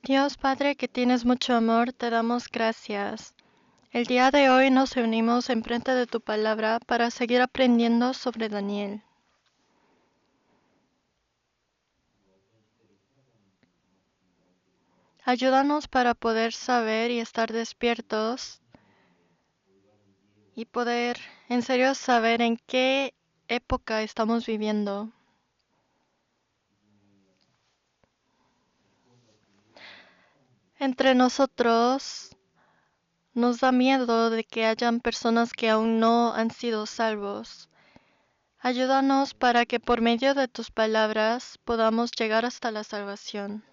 Dios Padre que tienes mucho amor, te damos gracias. El día de hoy nos reunimos enfrente de tu palabra para seguir aprendiendo sobre Daniel. Ayúdanos para poder saber y estar despiertos y poder en serio saber en qué época estamos viviendo. Entre nosotros nos da miedo de que hayan personas que aún no han sido salvos. Ayúdanos para que por medio de tus palabras podamos llegar hasta la salvación.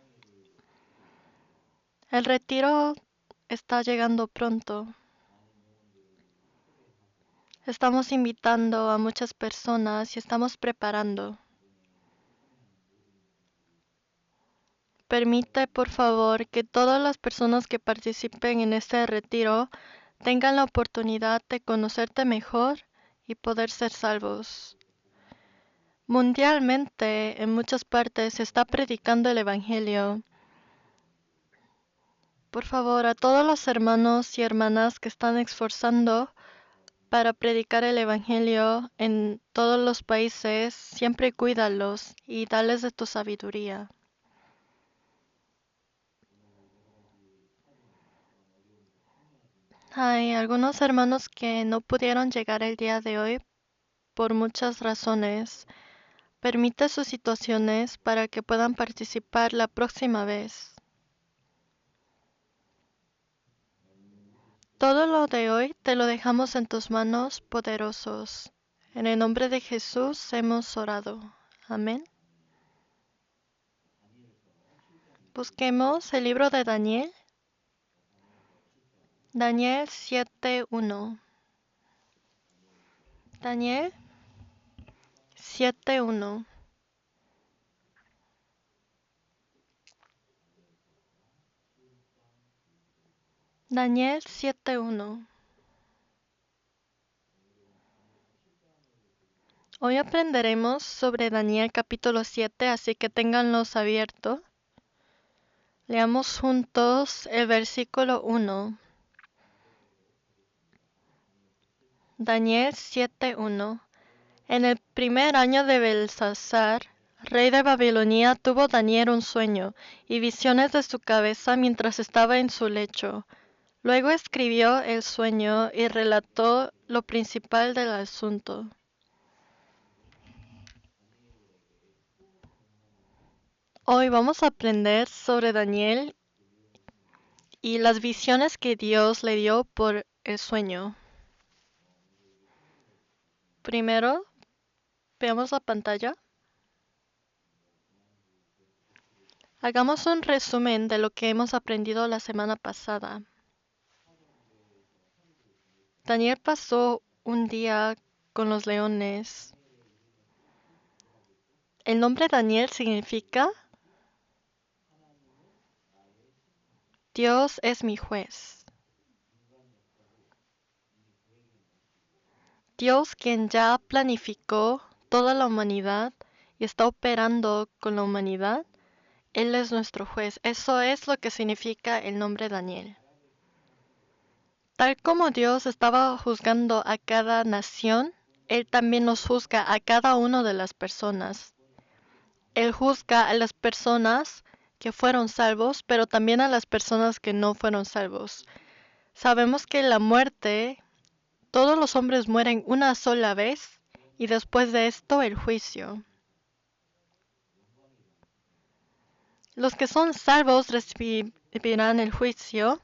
El retiro está llegando pronto. Estamos invitando a muchas personas y estamos preparando. Permite, por favor, que todas las personas que participen en este retiro tengan la oportunidad de conocerte mejor y poder ser salvos. Mundialmente, en muchas partes se está predicando el Evangelio. Por favor, a todos los hermanos y hermanas que están esforzando para predicar el Evangelio en todos los países, siempre cuídalos y dales de tu sabiduría. Hay algunos hermanos que no pudieron llegar el día de hoy por muchas razones. Permite sus situaciones para que puedan participar la próxima vez. Todo lo de hoy te lo dejamos en tus manos poderosos. En el nombre de Jesús hemos orado. Amén. Busquemos el libro de Daniel. Daniel 7:1. Daniel 7:1. Daniel 7:1. Hoy aprenderemos sobre Daniel capítulo 7, así que ténganlos abiertos. Leamos juntos el versículo 1. Daniel 7:1. En el primer año de Belsasar, rey de Babilonia, tuvo Daniel un sueño y visiones de su cabeza mientras estaba en su lecho. Luego escribió el sueño y relató lo principal del asunto. Hoy vamos a aprender sobre Daniel y las visiones que Dios le dio por el sueño. Primero, veamos la pantalla. Hagamos un resumen de lo que hemos aprendido la semana pasada. Daniel pasó un día con los leones. El nombre Daniel significa Dios es mi juez. Dios quien ya planificó toda la humanidad y está operando con la humanidad, Él es nuestro juez. Eso es lo que significa el nombre Daniel. Tal como Dios estaba juzgando a cada nación, Él también nos juzga a cada una de las personas. Él juzga a las personas que fueron salvos, pero también a las personas que no fueron salvos. Sabemos que la muerte, todos los hombres mueren una sola vez y después de esto el juicio. Los que son salvos recibirán el juicio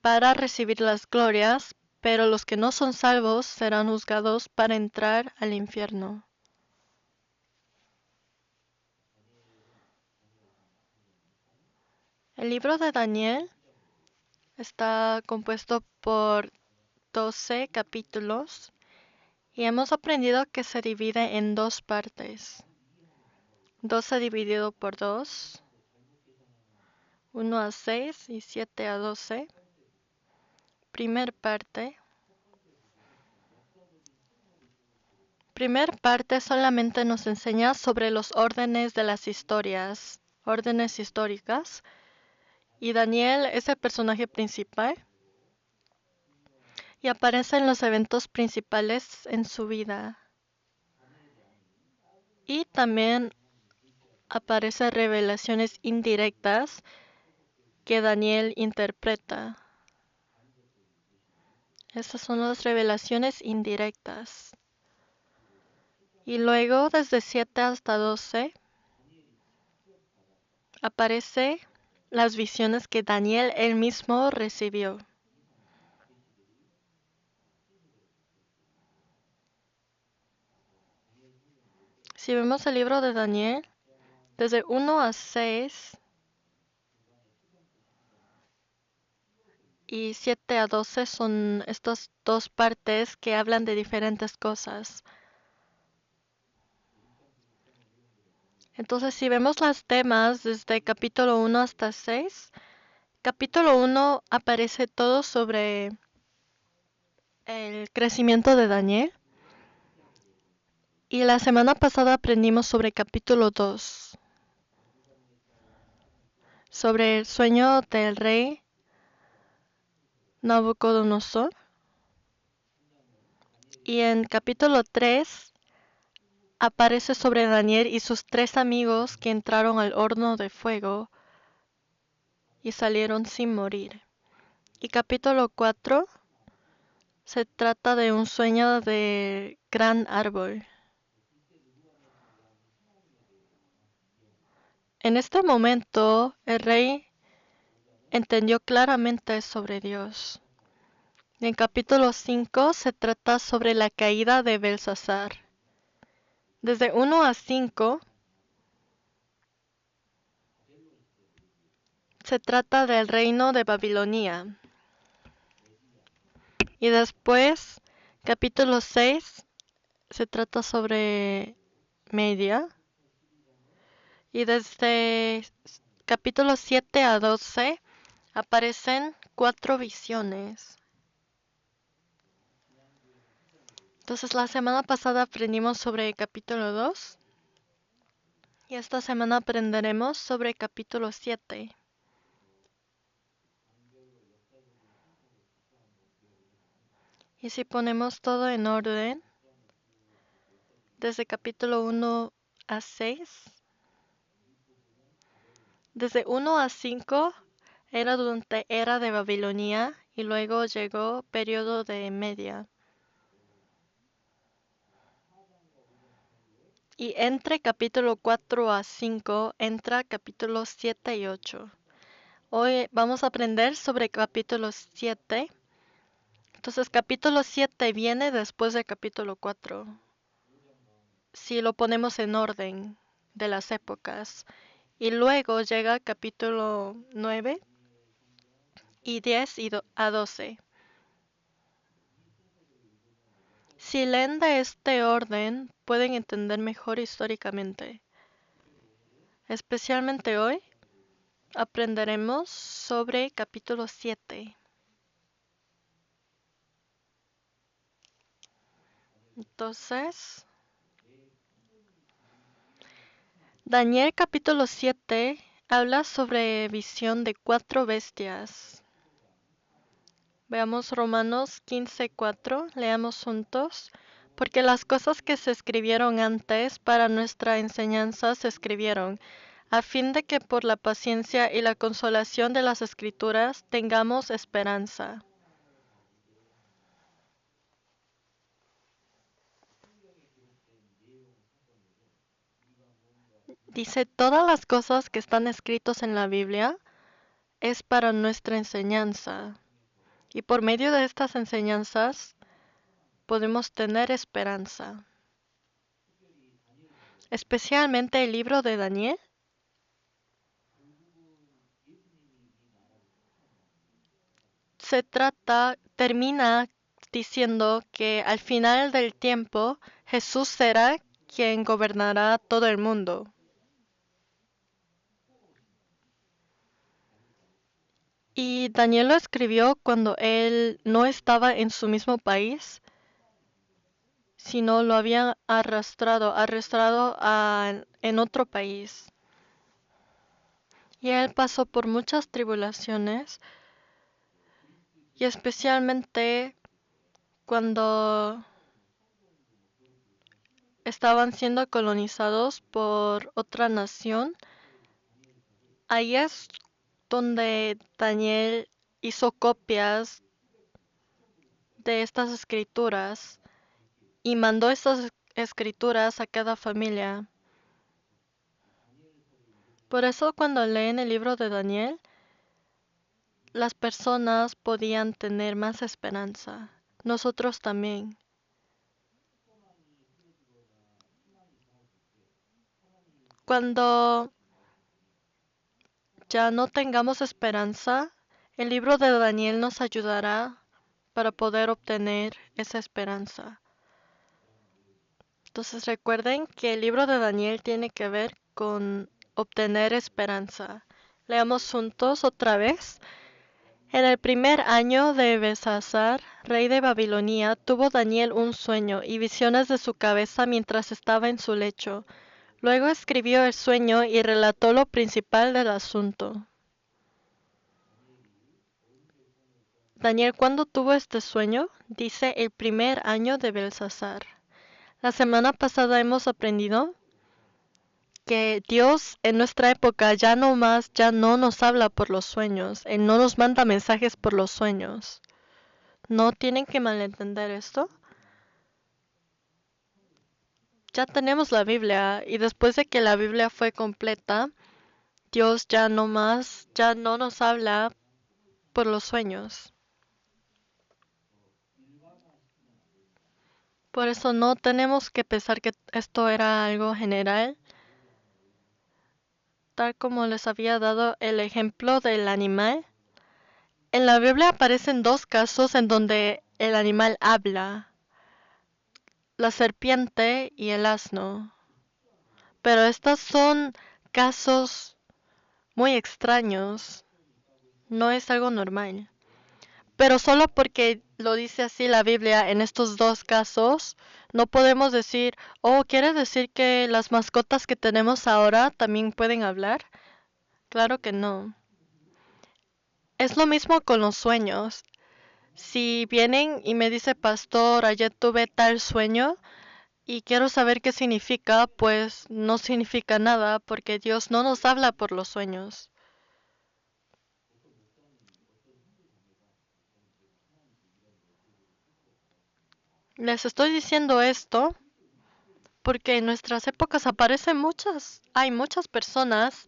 para recibir las glorias, pero los que no son salvos serán juzgados para entrar al infierno. El libro de Daniel está compuesto por 12 capítulos y hemos aprendido que se divide en dos partes. 12 dividido por 2, 1 a 6 y 7 a 12. Primer parte. Primer parte solamente nos enseña sobre los órdenes de las historias, órdenes históricas, Y Daniel es el personaje principal y aparece en los eventos principales en su vida. Y también aparecen revelaciones indirectas que Daniel interpreta. Estas son las revelaciones indirectas. Y luego, desde 7 hasta 12, aparece las visiones que Daniel él mismo recibió. Si vemos el libro de Daniel, desde 1 a 6 y 7 a 12 son estas dos partes que hablan de diferentes cosas. Entonces, si vemos los temas desde capítulo 1 hasta 6, capítulo 1 aparece todo sobre el crecimiento de Daniel. Y la semana pasada aprendimos sobre capítulo 2, sobre el sueño del rey Nabucodonosor. Y en capítulo 3 aparece sobre Daniel y sus 3 amigos que entraron al horno de fuego y salieron sin morir. Y capítulo 4 se trata de un sueño de gran árbol. En este momento, el rey entendió claramente sobre Dios. En capítulo 5 se trata sobre la caída de Belsasar. Desde 1 a 5 se trata del reino de Babilonia. Y después, capítulo 6 se trata sobre Media. Y desde capítulo 7 a 12 aparecen 4 visiones. Entonces la semana pasada aprendimos sobre capítulo 2 y esta semana aprenderemos sobre capítulo 7. Y si ponemos todo en orden, desde capítulo 1 a 6, desde 1 a 5 era durante era de Babilonia y luego llegó periodo de Media. Y entre capítulo 4 a 5 entra capítulos 7 y 8. Hoy vamos a aprender sobre capítulo 7. Entonces capítulo 7 viene después del capítulo 4. Si lo ponemos en orden de las épocas. Y luego llega capítulo 9 y 10 a 12. Si leen de este orden, pueden entender mejor históricamente. Especialmente hoy, aprenderemos sobre capítulo 7. Entonces, Daniel capítulo 7 habla sobre visión de 4 bestias. Veamos Romanos 15:4, leamos juntos. Porque las cosas que se escribieron antes para nuestra enseñanza se escribieron, a fin de que por la paciencia y la consolación de las Escrituras tengamos esperanza. Dice, todas las cosas que están escritas en la Biblia es para nuestra enseñanza. Y por medio de estas enseñanzas podemos tener esperanza. Especialmente el libro de Daniel termina diciendo que al final del tiempo Jesús será quien gobernará todo el mundo. Y Daniel lo escribió cuando él no estaba en su mismo país, sino lo habían arrastrado en otro país. Y él pasó por muchas tribulaciones, y especialmente cuando estaban siendo colonizados por otra nación. Ahí es donde Daniel hizo copias de estas escrituras y mandó estas escrituras a cada familia. Por eso cuando leen el libro de Daniel, las personas podían tener más esperanza. Nosotros también. Cuando ya no tengamos esperanza, el libro de Daniel nos ayudará para poder obtener esa esperanza. Entonces recuerden que el libro de Daniel tiene que ver con obtener esperanza. Leamos juntos otra vez. En el primer año de Belsasar, rey de Babilonia, tuvo Daniel un sueño y visiones de su cabeza mientras estaba en su lecho. Luego escribió el sueño y relató lo principal del asunto. Daniel, ¿cuándo tuvo este sueño? Dice el primer año de Belsasar. La semana pasada hemos aprendido que Dios en nuestra época ya no nos habla por los sueños. Él no nos manda mensajes por los sueños. No tienen que malentender esto. Ya tenemos la Biblia y después de que la Biblia fue completa, Dios ya no nos habla por los sueños. Por eso no tenemos que pensar que esto era algo general, tal como les había dado el ejemplo del animal. En la Biblia aparecen dos casos en donde el animal habla, la serpiente y el asno. Pero estos son casos muy extraños, no es algo normal. Pero solo porque lo dice así la Biblia en estos dos casos, no podemos decir, oh, ¿quiere decir que las mascotas que tenemos ahora también pueden hablar? Claro que no. Es lo mismo con los sueños. Si vienen y me dice, pastor, ayer tuve tal sueño y quiero saber qué significa, pues no significa nada porque Dios no nos habla por los sueños. Les estoy diciendo esto porque en nuestras épocas hay muchas personas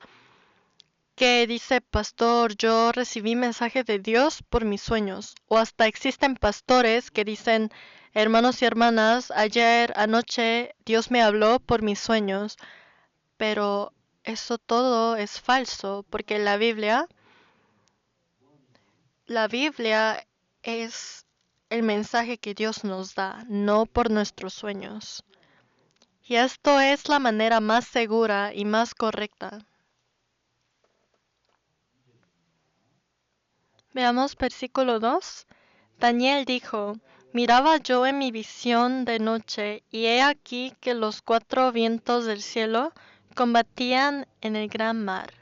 que dice, pastor, yo recibí mensaje de Dios por mis sueños. O hasta existen pastores que dicen, hermanos y hermanas, ayer anoche Dios me habló por mis sueños. Pero eso todo es falso, porque la Biblia es el mensaje que Dios nos da, no por nuestros sueños. Y esto es la manera más segura y más correcta. Veamos versículo 2. Daniel dijo, miraba yo en mi visión de noche, y he aquí que los cuatro vientos del cielo combatían en el gran mar.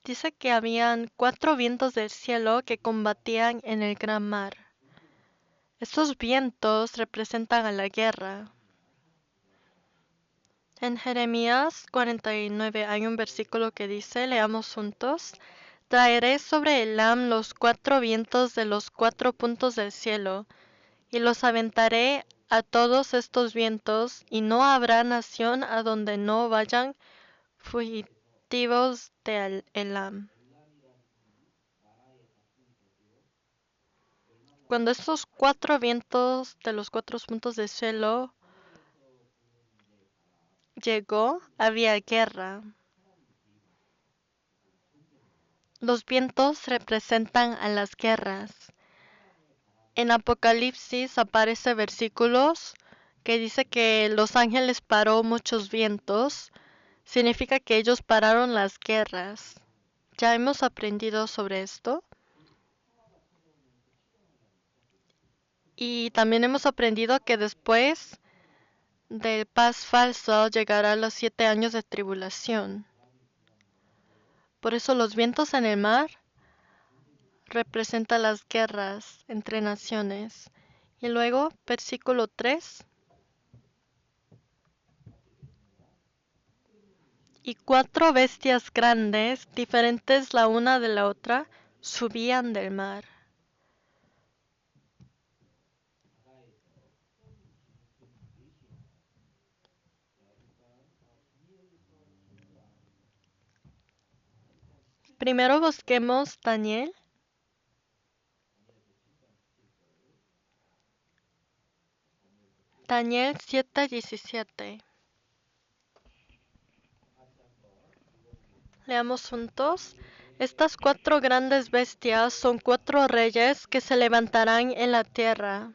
Dice que habían cuatro vientos del cielo que combatían en el gran mar. Estos vientos representan a la guerra. En Jeremías 49 hay un versículo que dice, leamos juntos, traeré sobre Elam los cuatro vientos de los cuatro puntos del cielo, y los aventaré a todos estos vientos, y no habrá nación a donde no vayan fugitivos de Elam. Cuando estos cuatro vientos de los cuatro puntos del cielo llegó, había guerra. Los vientos representan a las guerras. En Apocalipsis aparece versículos que dice que los ángeles paró muchos vientos. Significa que ellos pararon las guerras. ¿Ya hemos aprendido sobre esto? Y también hemos aprendido que después del paz falso llegará los 7 años de tribulación. Por eso los vientos en el mar representan las guerras entre naciones. Y luego, versículo 3. Y 4 bestias grandes, diferentes la una de la otra, subían del mar. Primero busquemos Daniel. Daniel 7:17. Leamos juntos. Estas 4 grandes bestias son 4 reyes que se levantarán en la tierra.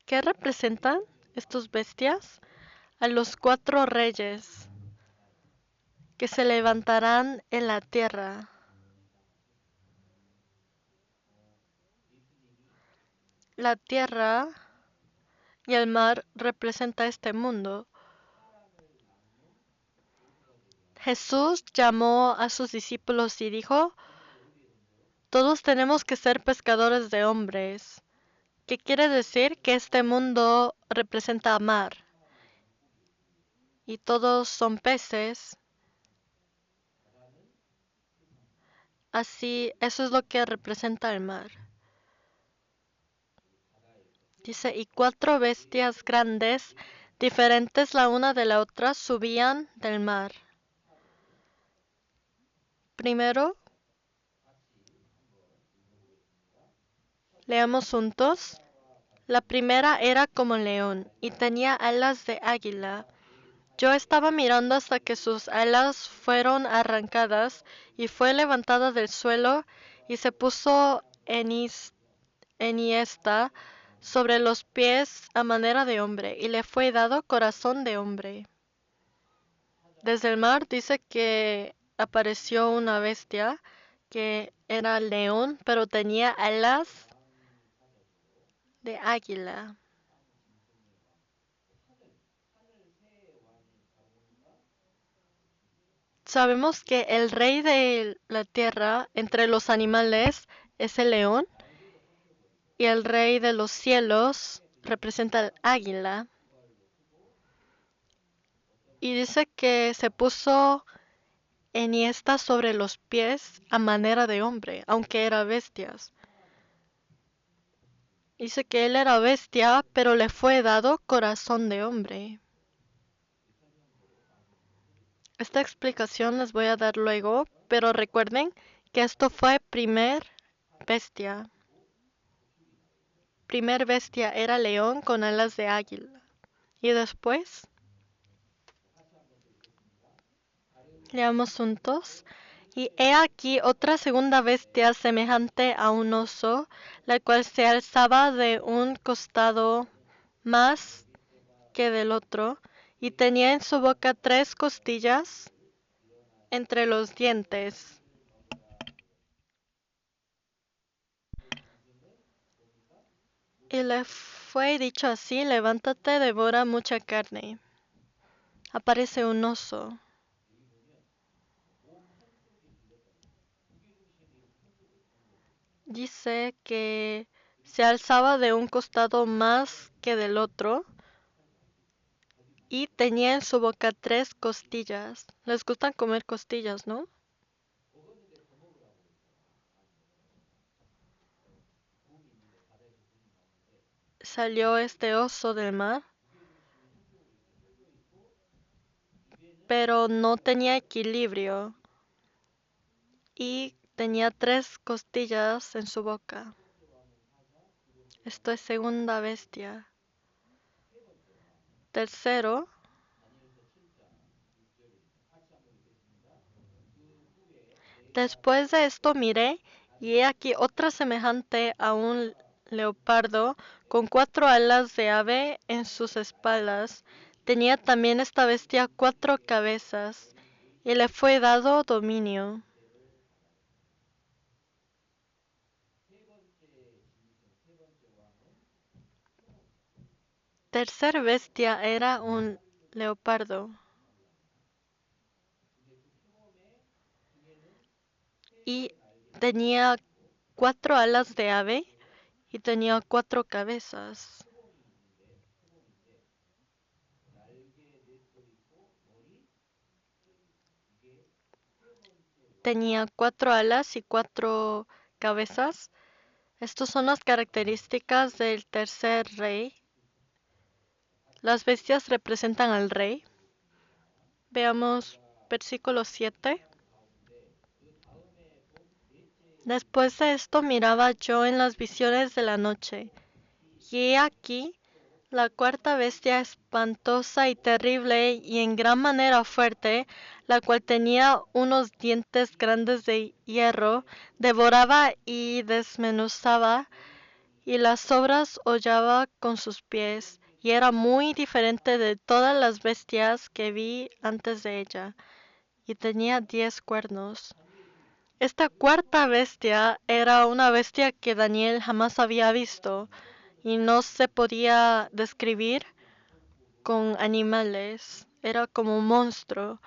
¿Qué representan estos bestias? A los 4 reyes que se levantarán en la tierra. La tierra y el mar representa este mundo. Jesús llamó a sus discípulos y dijo, todos tenemos que ser pescadores de hombres. ¿Qué quiere decir? Que este mundo representa mar y todos son peces. Así, eso es lo que representa el mar. Dice, y 4 bestias grandes, diferentes la una de la otra, subían del mar. Primero, leamos juntos. La primera era como león y tenía alas de águila. Yo estaba mirando hasta que sus alas fueron arrancadas y fue levantada del suelo y se puso enhiesta sobre los pies a manera de hombre y le fue dado corazón de hombre. Desde el mar dice que apareció una bestia que era león, pero tenía alas de águila. Sabemos que el rey de la tierra entre los animales es el león y el rey de los cielos representa el águila. Y dice que se puso enhiesta sobre los pies a manera de hombre, aunque era bestias. Dice que él era bestia, pero le fue dado corazón de hombre. Esta explicación les voy a dar luego, pero recuerden que esto fue primer bestia. Primer bestia era león con alas de águila. Y después, leamos juntos. Y he aquí otra segunda bestia semejante a un oso, la cual se alzaba de un costado más que del otro, y tenía en su boca 3 costillas entre los dientes. Y le fue dicho así, levántate, devora mucha carne. Aparece un oso. Dice que se alzaba de un costado más que del otro y tenía en su boca 3 costillas. Les gustan comer costillas, ¿no? Salió este oso del mar, pero no tenía equilibrio y tenía 3 costillas en su boca. Esto es segunda bestia. Tercero, después de esto miré, y he aquí otra semejante a un leopardo, con 4 alas de ave en sus espaldas. Tenía también esta bestia 4 cabezas, y le fue dado dominio. tercer bestia era un leopardo y tenía 4 alas de ave y tenía 4 cabezas. Tenía 4 alas y 4 cabezas. Estas son las características del tercer rey. Las bestias representan al rey. Veamos versículo 7. Después de esto miraba yo en las visiones de la noche, y he aquí la cuarta bestia espantosa y terrible y en gran manera fuerte, la cual tenía unos dientes grandes de hierro, devoraba y desmenuzaba, y las sobras hollaba con sus pies, y era muy diferente de todas las bestias que vi antes de ella, y tenía 10 cuernos. Esta cuarta bestia era una bestia que Daniel jamás había visto y no se podía describir con animales. Era como un monstruo,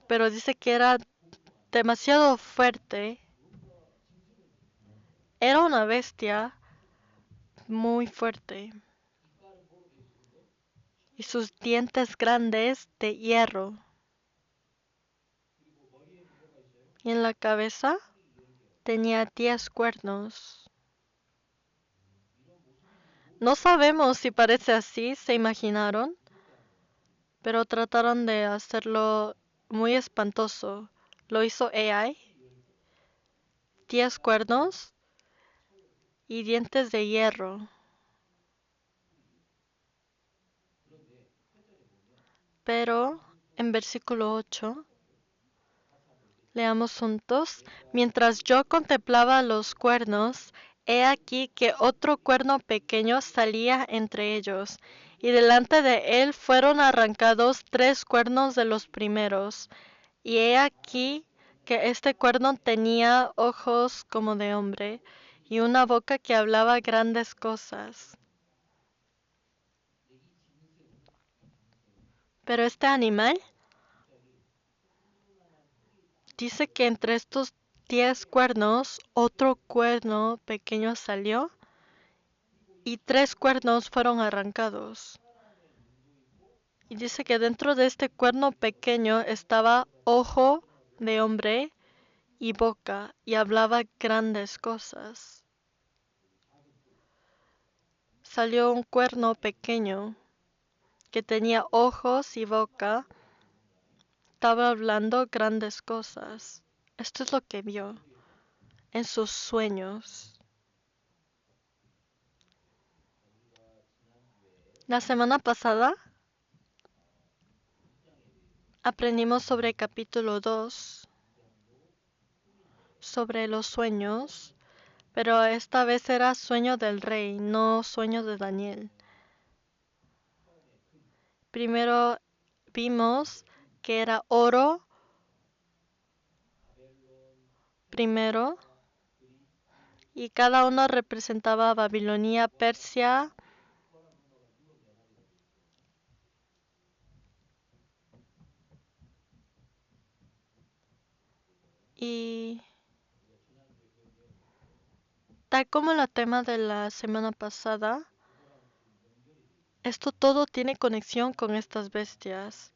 pero dice que era demasiado fuerte. Era una bestia muy fuerte y sus dientes grandes de hierro. Y en la cabeza tenía 10 cuernos. No sabemos si parece así, se imaginaron, pero trataron de hacerlo muy espantoso. Lo hizo AI, 10 cuernos y dientes de hierro. Pero en versículo 8, leamos juntos, mientras yo contemplaba los cuernos, he aquí que otro cuerno pequeño salía entre ellos, y delante de él fueron arrancados 3 cuernos de los primeros. Y he aquí que este cuerno tenía ojos como de hombre, y una boca que hablaba grandes cosas. Pero este animal dice que entre estos 10 cuernos, otro cuerno pequeño salió, y 3 cuernos fueron arrancados. Y dice que dentro de este cuerno pequeño estaba ojo de hombre y boca, y hablaba grandes cosas. Salió un cuerno pequeño que tenía ojos y boca, estaba hablando grandes cosas. Esto es lo que vio en sus sueños. La semana pasada aprendimos sobre capítulo 2, sobre los sueños, pero esta vez era sueño del rey, no sueño de Daniel. Primero vimos que era oro, primero, y cada uno representaba a Babilonia, Persia, y tal como el tema de la semana pasada, esto todo tiene conexión con estas bestias.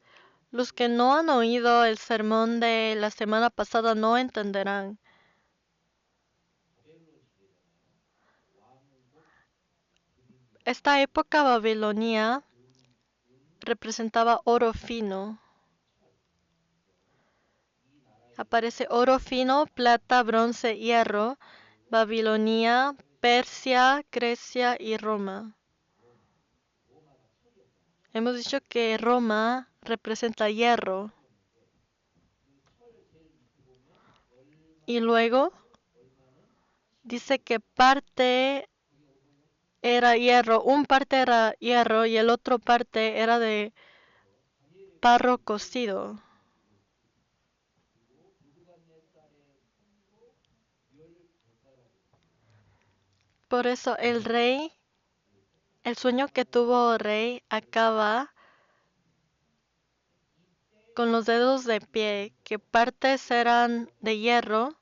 Los que no han oído el sermón de la semana pasada no entenderán. Esta época babilonia representaba oro fino. Aparece oro fino, plata, bronce, hierro, Babilonia, Persia, Grecia y Roma. Hemos dicho que Roma representa hierro. Y luego dice que parte era hierro, un parte era hierro y el otro parte era de barro cocido. Por eso el rey El sueño que tuvo el rey acaba con los dedos de pie, que partes eran de hierro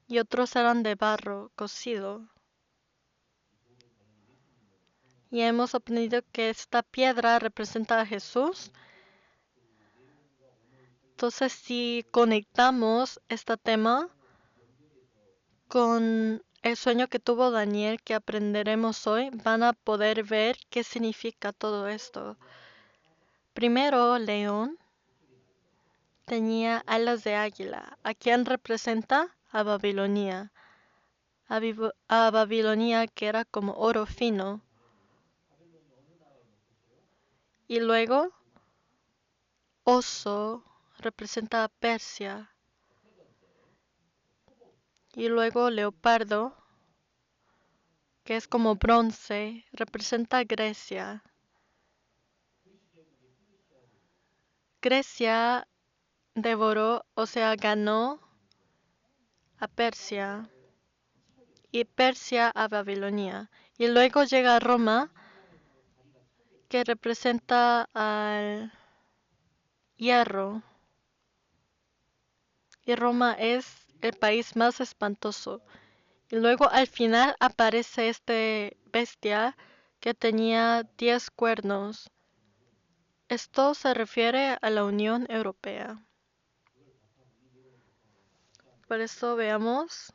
y otros eran de barro cocido. Y hemos aprendido que esta piedra representa a Jesús. Entonces, si conectamos este tema con el sueño que tuvo Daniel que aprenderemos hoy, van a poder ver qué significa todo esto. Primero, león tenía alas de águila. ¿A quién representa? A Babilonia. A Babilonia, que era como oro fino. Y luego, oso representa a Persia. Y luego, leopardo, que es como bronce, representa a Grecia. Grecia devoró, o sea, ganó a Persia y Persia a Babilonia. Y luego llega Roma, que representa al hierro. Y Roma es el país más espantoso. Y luego al final aparece este bestia que tenía 10 cuernos. Esto se refiere a la Unión Europea. Por eso veamos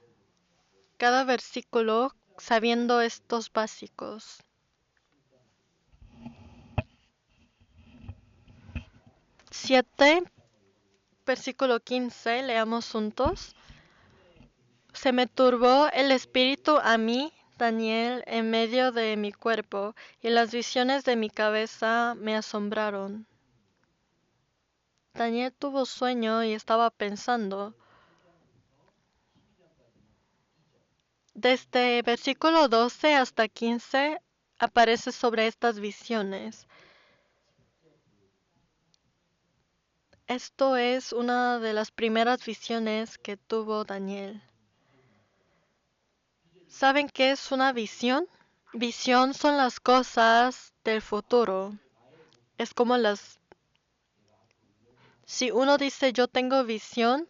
cada versículo sabiendo estos básicos. 7, versículo 15, leamos juntos. Se me turbó el espíritu a mí, Daniel, en medio de mi cuerpo, y las visiones de mi cabeza me asombraron. Daniel tuvo sueño y estaba pensando. Desde versículo 12 hasta 15 aparece sobre estas visiones. Esto es una de las primeras visiones que tuvo Daniel. ¿Saben qué es una visión? Visión son las cosas del futuro. Es como si uno dice yo tengo visión,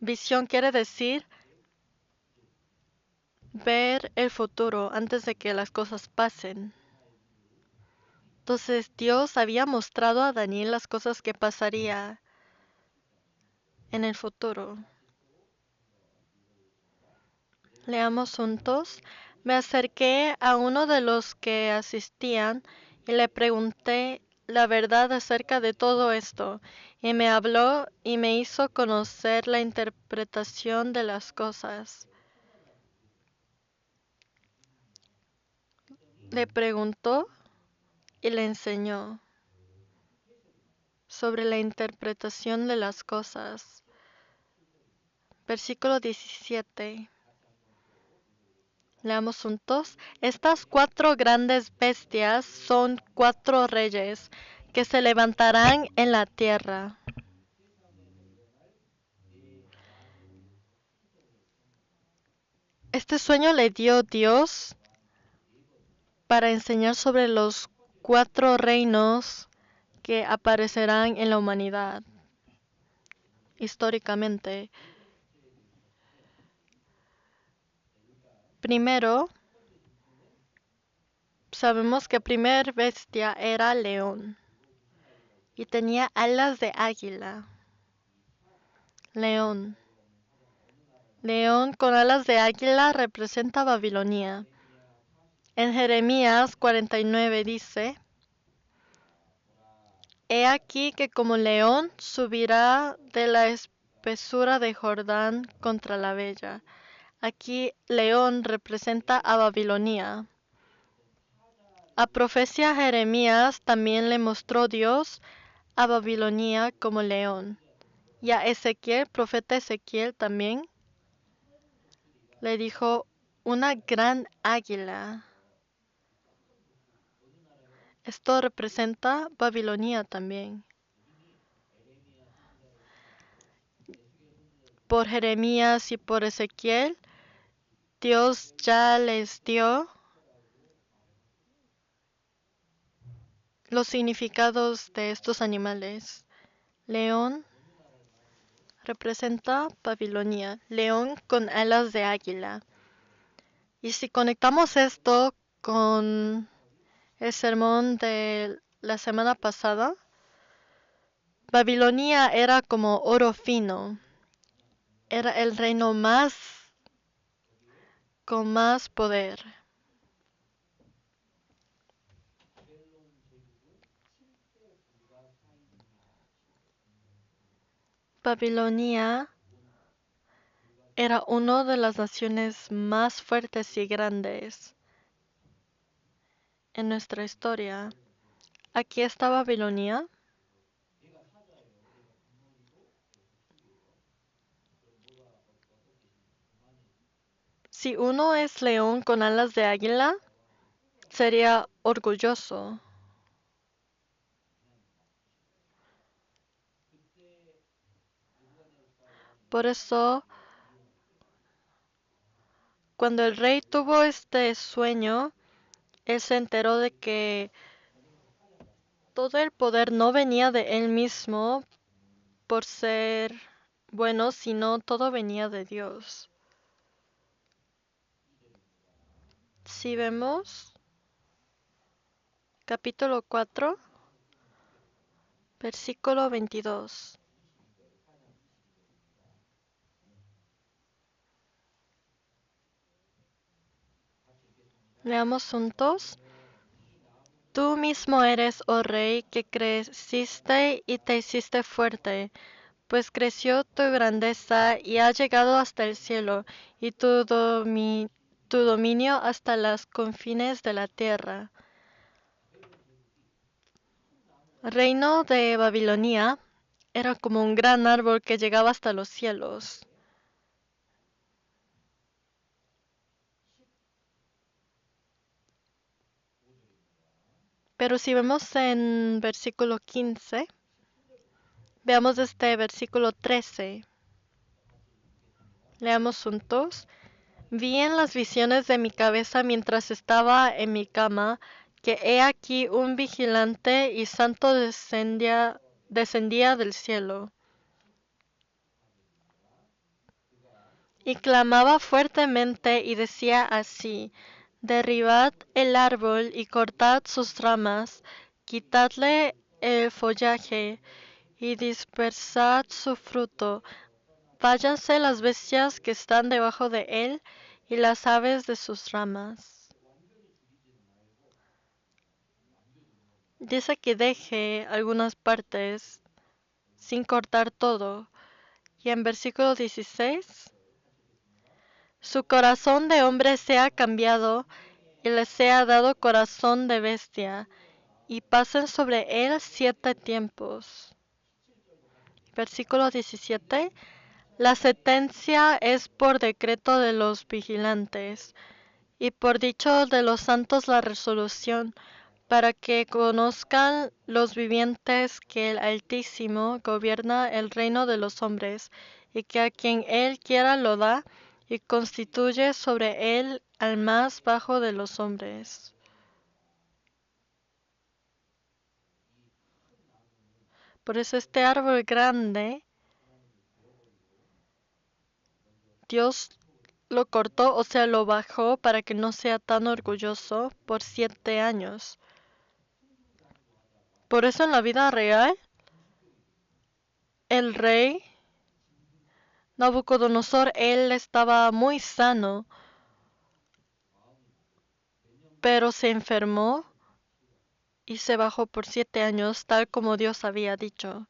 visión quiere decir ver el futuro antes de que las cosas pasen. Entonces Dios había mostrado a Daniel las cosas que pasaría en el futuro. Leamos juntos. Me acerqué a uno de los que asistían y le pregunté la verdad acerca de todo esto, y me habló y me hizo conocer la interpretación de las cosas. Le preguntó y le enseñó sobre la interpretación de las cosas. Versículo 17. Leamos juntos. Estas 4 grandes bestias son 4 reyes que se levantarán en la tierra. Este sueño le dio Dios para enseñar sobre los 4 reinos que aparecerán en la humanidad históricamente. Primero, sabemos que primer bestia era león y tenía alas de águila. León. León con alas de águila representa Babilonia. En Jeremías 49 dice, He aquí que como león subirá de la espesura de Jordán contra la bella. Aquí león representa a Babilonia. A profecía Jeremías también le mostró Dios a Babilonia como león. Y a Ezequiel, profeta Ezequiel también, le dijo una gran águila. Esto representa Babilonia también. Por Jeremías y por Ezequiel, Dios ya les dio los significados de estos animales. León representa Babilonia, león con alas de águila. Y si conectamos esto con el sermón de la semana pasada, Babilonia era como oro fino, era el reino con más poder. Babilonia era una de las naciones más fuertes y grandes en nuestra historia. Aquí está Babilonia. Si uno es león con alas de águila, sería orgulloso. Por eso, cuando el rey tuvo este sueño, él se enteró de que todo el poder no venía de él mismo por ser bueno, sino todo venía de Dios. Si vemos capítulo 4, versículo 22. Leamos juntos. Tú mismo eres, oh rey, que creciste y te hiciste fuerte, pues creció tu grandeza y ha llegado hasta el cielo, y tu dominio hasta las confines de la tierra. Reino de Babilonia era como un gran árbol que llegaba hasta los cielos. Pero si vemos en versículo 15, veamos este versículo 13. Leamos juntos. Vi en las visiones de mi cabeza mientras estaba en mi cama, que he aquí un vigilante y santo descendía del cielo. Y clamaba fuertemente y decía así: derribad el árbol y cortad sus ramas, quitadle el follaje y dispersad su fruto. Váyanse las bestias que están debajo de él y las aves de sus ramas. Dice que deje algunas partes sin cortar todo. Y en versículo 16, su corazón de hombre sea cambiado y le sea dado corazón de bestia, y pasen sobre él 7 tiempos. Versículo 17, la sentencia es por decreto de los vigilantes, y por dicho de los santos la resolución, para que conozcan los vivientes que el Altísimo gobierna el reino de los hombres, y que a quien él quiera lo da, y constituye sobre él al más bajo de los hombres. Por eso este árbol grande, Dios lo cortó, o sea, lo bajó para que no sea tan orgulloso por 7 años. Por eso en la vida real, el rey Nabucodonosor, él estaba muy sano, pero se enfermó y se bajó por 7 años, tal como Dios había dicho.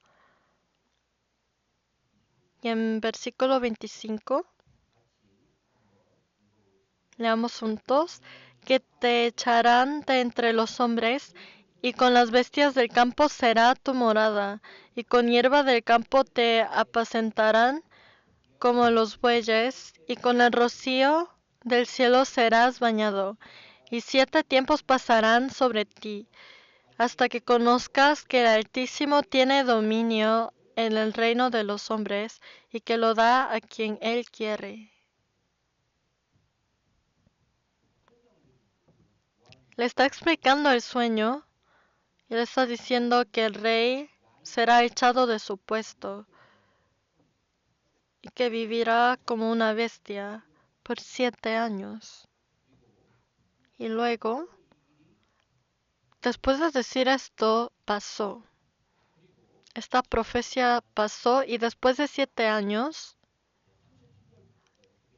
Y en versículo 25, leamos juntos, que te echarán de entre los hombres, y con las bestias del campo será tu morada, y con hierba del campo te apacentarán como los bueyes, y con el rocío del cielo serás bañado, y 7 tiempos pasarán sobre ti, hasta que conozcas que el Altísimo tiene dominio en el reino de los hombres, y que lo da a quien él quiere. Le está explicando el sueño Y le está diciendo que el rey será echado de su puesto y que vivirá como una bestia por 7 años. Y luego, después de decir esto, pasó. Esta profecía pasó y después de 7 años,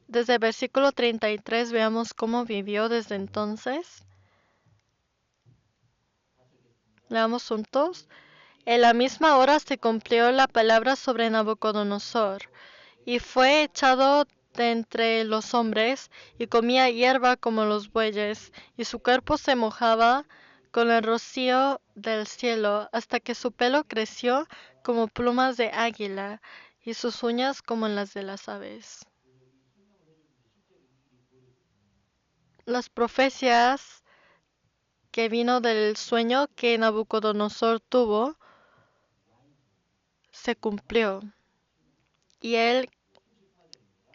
desde el versículo 33, veamos cómo vivió desde entonces. Leamos juntos. En la misma hora se cumplió la palabra sobre Nabucodonosor, y fue echado de entre los hombres, y comía hierba como los bueyes, y su cuerpo se mojaba con el rocío del cielo, hasta que su pelo creció como plumas de águila, y sus uñas como las de las aves. Las profecías que vino del sueño que Nabucodonosor tuvo se cumplió, y él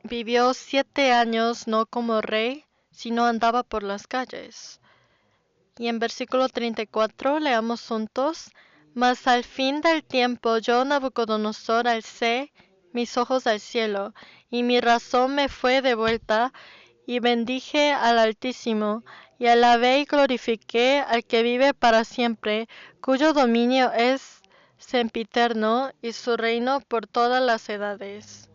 vivió 7 años no como rey, sino andaba por las calles. Y en versículo 34 leamos juntos. Mas al fin del tiempo yo, Nabucodonosor, alcé mis ojos al cielo, y mi razón me fue devuelta, y bendije al Altísimo, y alabé y glorifiqué al que vive para siempre, cuyo dominio es sempiterno, y su reino por todas las edades.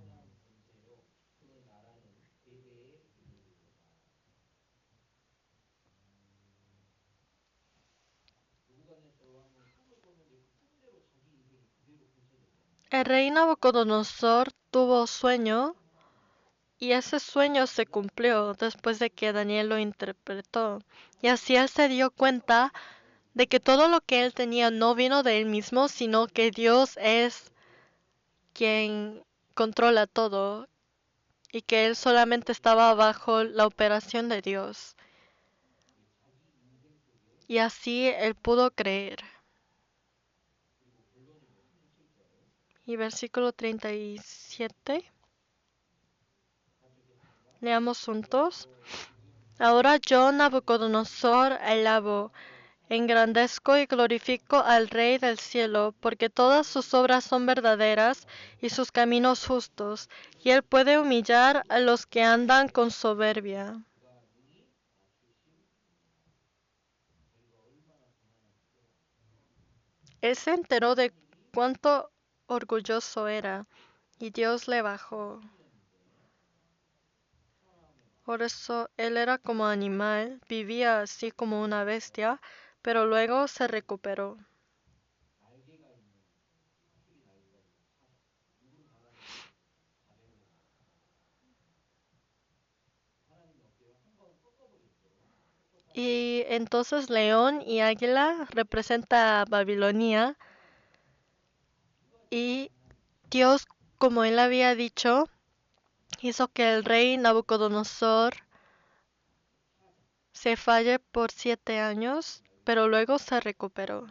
El rey Nabucodonosor tuvo sueño, y ese sueño se cumplió después de que Daniel lo interpretó. Y así él se dio cuenta de que todo lo que él tenía no vino de él mismo, sino que Dios es quien controla todo y que él solamente estaba bajo la operación de Dios. Y así él pudo creer. Y versículo 37. Leamos juntos. Ahora yo, Nabucodonosor, alabo, engrandezco y glorifico al Rey del cielo, porque todas sus obras son verdaderas y sus caminos justos, y él puede humillar a los que andan con soberbia. Él se enteró de cuánto orgulloso era, y Dios le bajó. Por eso él era como animal, vivía así como una bestia, pero luego se recuperó. Y entonces león y águila representa a Babilonia, y Dios, como él había dicho, hizo que el rey Nabucodonosor se falle por 7 años, pero luego se recuperó.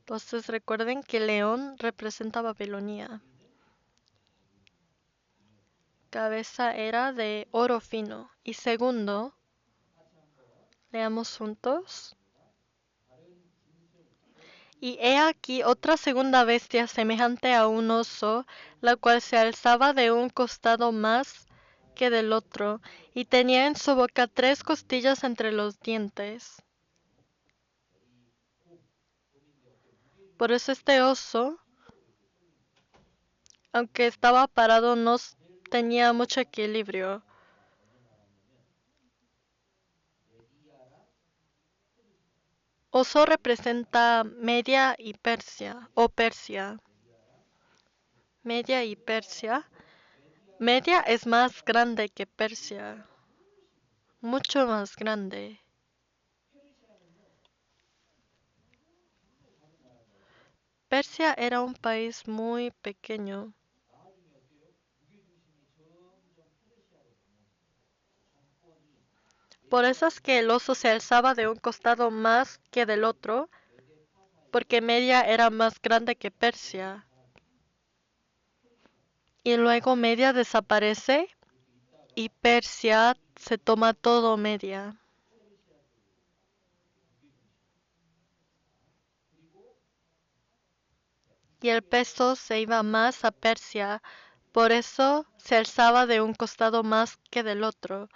Entonces recuerden que león representa a Babilonia. Cabeza era de oro fino. Y segundo, leamos juntos. Y he aquí otra segunda bestia semejante a un oso, la cual se alzaba de un costado más que del otro, y tenía en su boca 3 costillas entre los dientes. Por eso este oso, aunque estaba parado, no tenía mucho equilibrio. Oso representa Media y Persia, o Persia. Media y Persia. Media es más grande que Persia, mucho más grande. Persia era un país muy pequeño. Por eso es que el oso se alzaba de un costado más que del otro, porque Media era más grande que Persia. Y luego Media desaparece y Persia se toma todo Media. y el peso se iba más a Persia, por eso se alzaba de un costado más que del otro,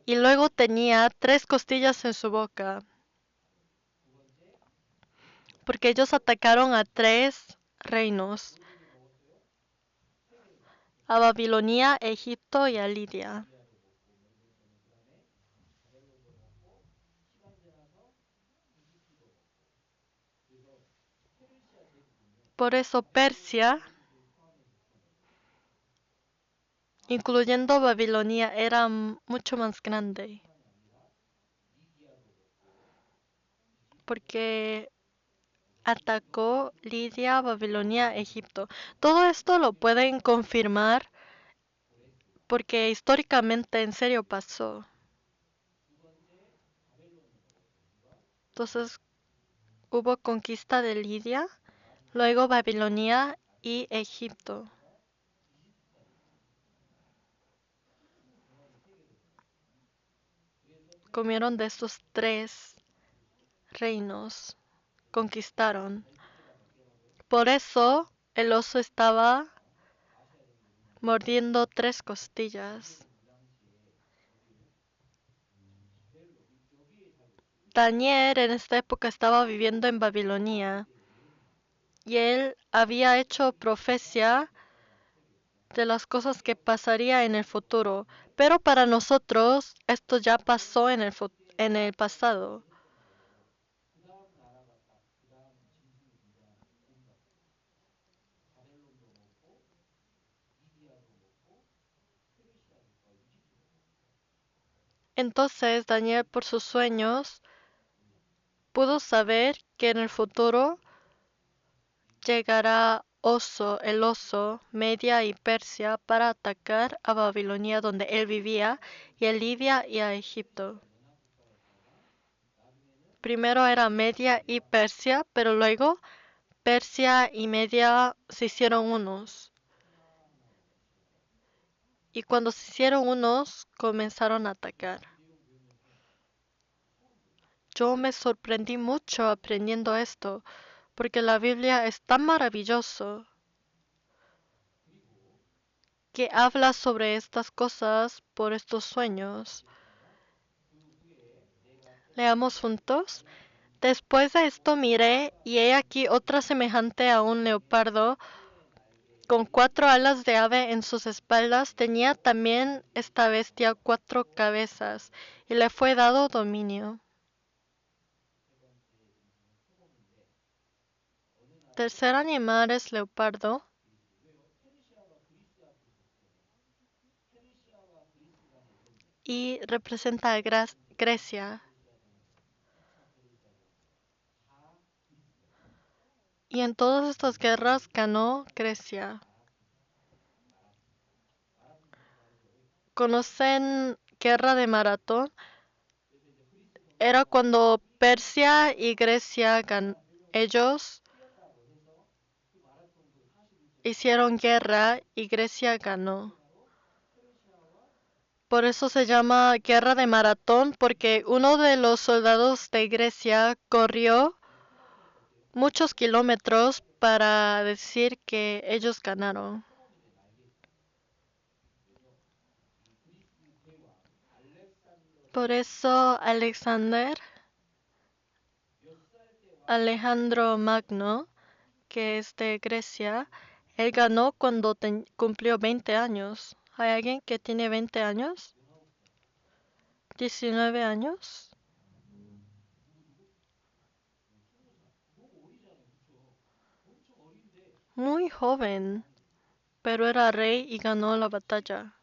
y luego tenía 3 costillas en su boca, porque ellos atacaron a 3 reinos, a Babilonia, a Egipto y a Lidia. Por eso Persia, incluyendo Babilonia, era mucho más grande, porque atacó Lidia, Babilonia, Egipto. Todo esto lo pueden confirmar porque históricamente en serio pasó. Entonces hubo conquista de Lidia, luego Babilonia y Egipto. Comieron de estos 3 reinos, conquistaron. Por eso el oso estaba mordiendo 3 costillas. Daniel en esta época estaba viviendo en Babilonia y él había hecho profecía de las cosas que pasaría en el futuro, pero para nosotros esto ya pasó en el pasado. Entonces Daniel por sus sueños pudo saber que en el futuro llegará el oso, Media y Persia para atacar a Babilonia donde él vivía y a Lidia y a Egipto. Primero era Media y Persia, pero luego Persia y Media se hicieron unos. Y cuando se hicieron unos, comenzaron a atacar. Yo me sorprendí mucho aprendiendo esto, porque la Biblia es tan maravilloso que habla sobre estas cosas por estos sueños. Leamos juntos. Después de esto miré, y he aquí otra semejante a un leopardo, con 4 alas de ave en sus espaldas. Tenía también esta bestia 4 cabezas, y le fue dado dominio. Tercer animal es leopardo, y representa a Grecia. Y en todas estas guerras ganó Grecia. ¿Conocen Guerra de Maratón? Era cuando Persia y Grecia ellos hicieron guerra y Grecia ganó. Por eso se llama Guerra de Maratón, porque uno de los soldados de Grecia corrió muchos kilómetros para decir que ellos ganaron. Por eso Alejandro Magno, que es de Grecia, él ganó cuando cumplió 20 años. ¿Hay alguien que tiene 20 años? ¿19 años? Muy joven, pero era rey y ganó la batalla.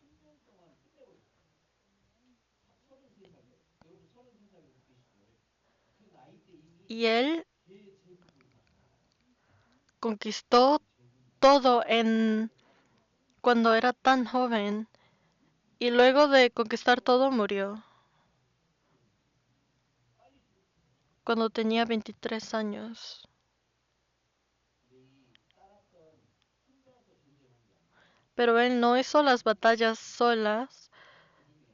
Y él conquistó todo cuando era tan joven y luego de conquistar todo murió cuando tenía 23 años. Pero él no hizo las batallas solas,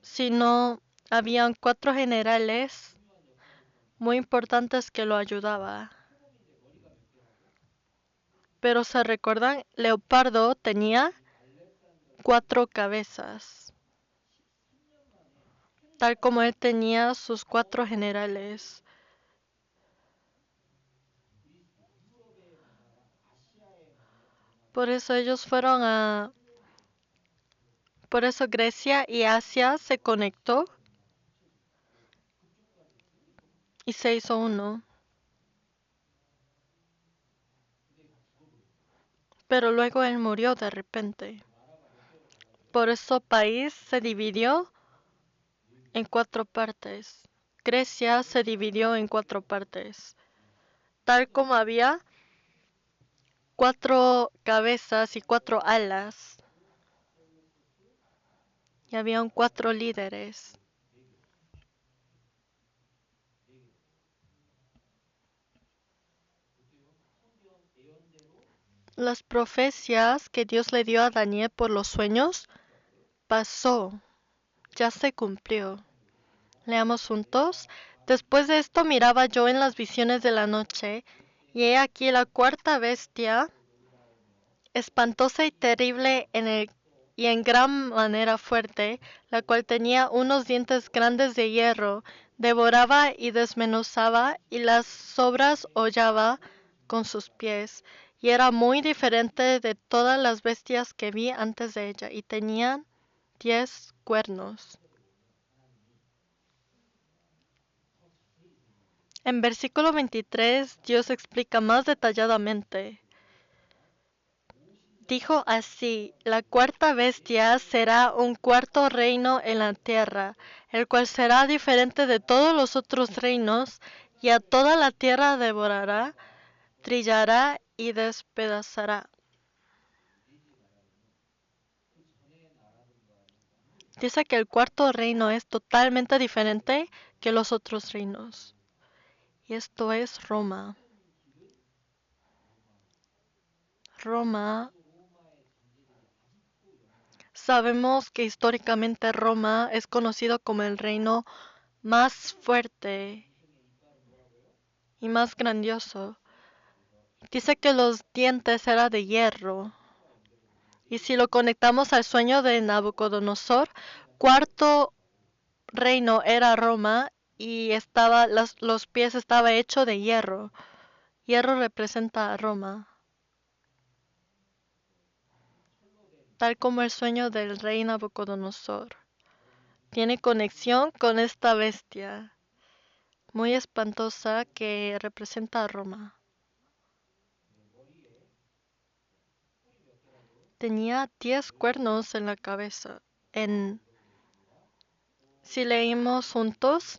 sino habían 4 generales muy importantes que lo ayudaban. Pero se recuerdan, Leopardo tenía 4 cabezas, tal como él tenía sus 4 generales. Por eso por eso Grecia y Asia se conectó y se hizo uno. Pero luego él murió de repente. Por eso país se dividió en 4 partes. Grecia se dividió en 4 partes. Tal como había 4 cabezas y 4 alas. Y habían 4 líderes. Las profecías que Dios le dio a Daniel por los sueños pasó, ya se cumplió. Leamos juntos. Después de esto miraba yo en las visiones de la noche, y he aquí la 4ª bestia, espantosa y terrible y en gran manera fuerte, la cual tenía unos dientes grandes de hierro, devoraba y desmenuzaba, y las sobras hollaba con sus pies, y era muy diferente de todas las bestias que vi antes de ella, y tenían 10 cuernos. En versículo 23, Dios explica más detalladamente. Dijo así: la 4ª bestia será un 4º reino en la tierra, el cual será diferente de todos los otros reinos, y a toda la tierra devorará, trillará y despedazará. Dice que el 4º reino es totalmente diferente que los otros reinos. Y esto es Roma. Roma. Sabemos que históricamente Roma es conocido como el reino más fuerte y más grandioso. Dice que los dientes eran de hierro. Y si lo conectamos al sueño de Nabucodonosor, 4º reino era Roma y los pies estaban hechos de hierro. Hierro representa a Roma. Tal como el sueño del rey Nabucodonosor. Tiene conexión con esta bestia muy espantosa que representa a Roma. Tenía 10 cuernos en la cabeza. Si leímos juntos,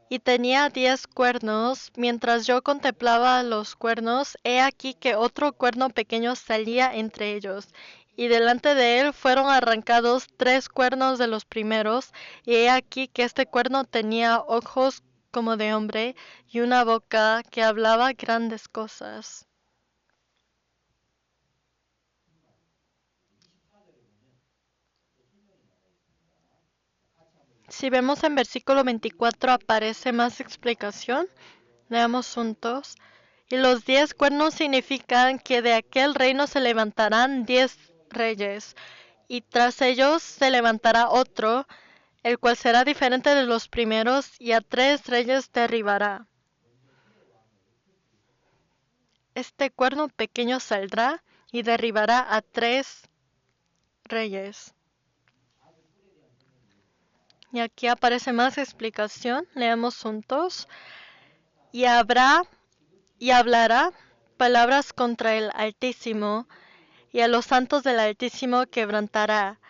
y tenía 10 cuernos, mientras yo contemplaba los cuernos, he aquí que otro cuerno pequeño salía entre ellos, y delante de él fueron arrancados 3 cuernos de los primeros, y he aquí que este cuerno tenía ojos como de hombre, y una boca que hablaba grandes cosas. Si vemos en versículo 24 aparece más explicación. Leamos juntos. Y los 10 cuernos significan que de aquel reino se levantarán 10 reyes, y tras ellos se levantará otro, el cual será diferente de los primeros, y a 3 reyes derribará. Este cuerno pequeño saldrá y derribará a 3 reyes. Y aquí aparece más explicación. Leamos juntos. Y hablará palabras contra el Altísimo, y a los santos del Altísimo quebrantará,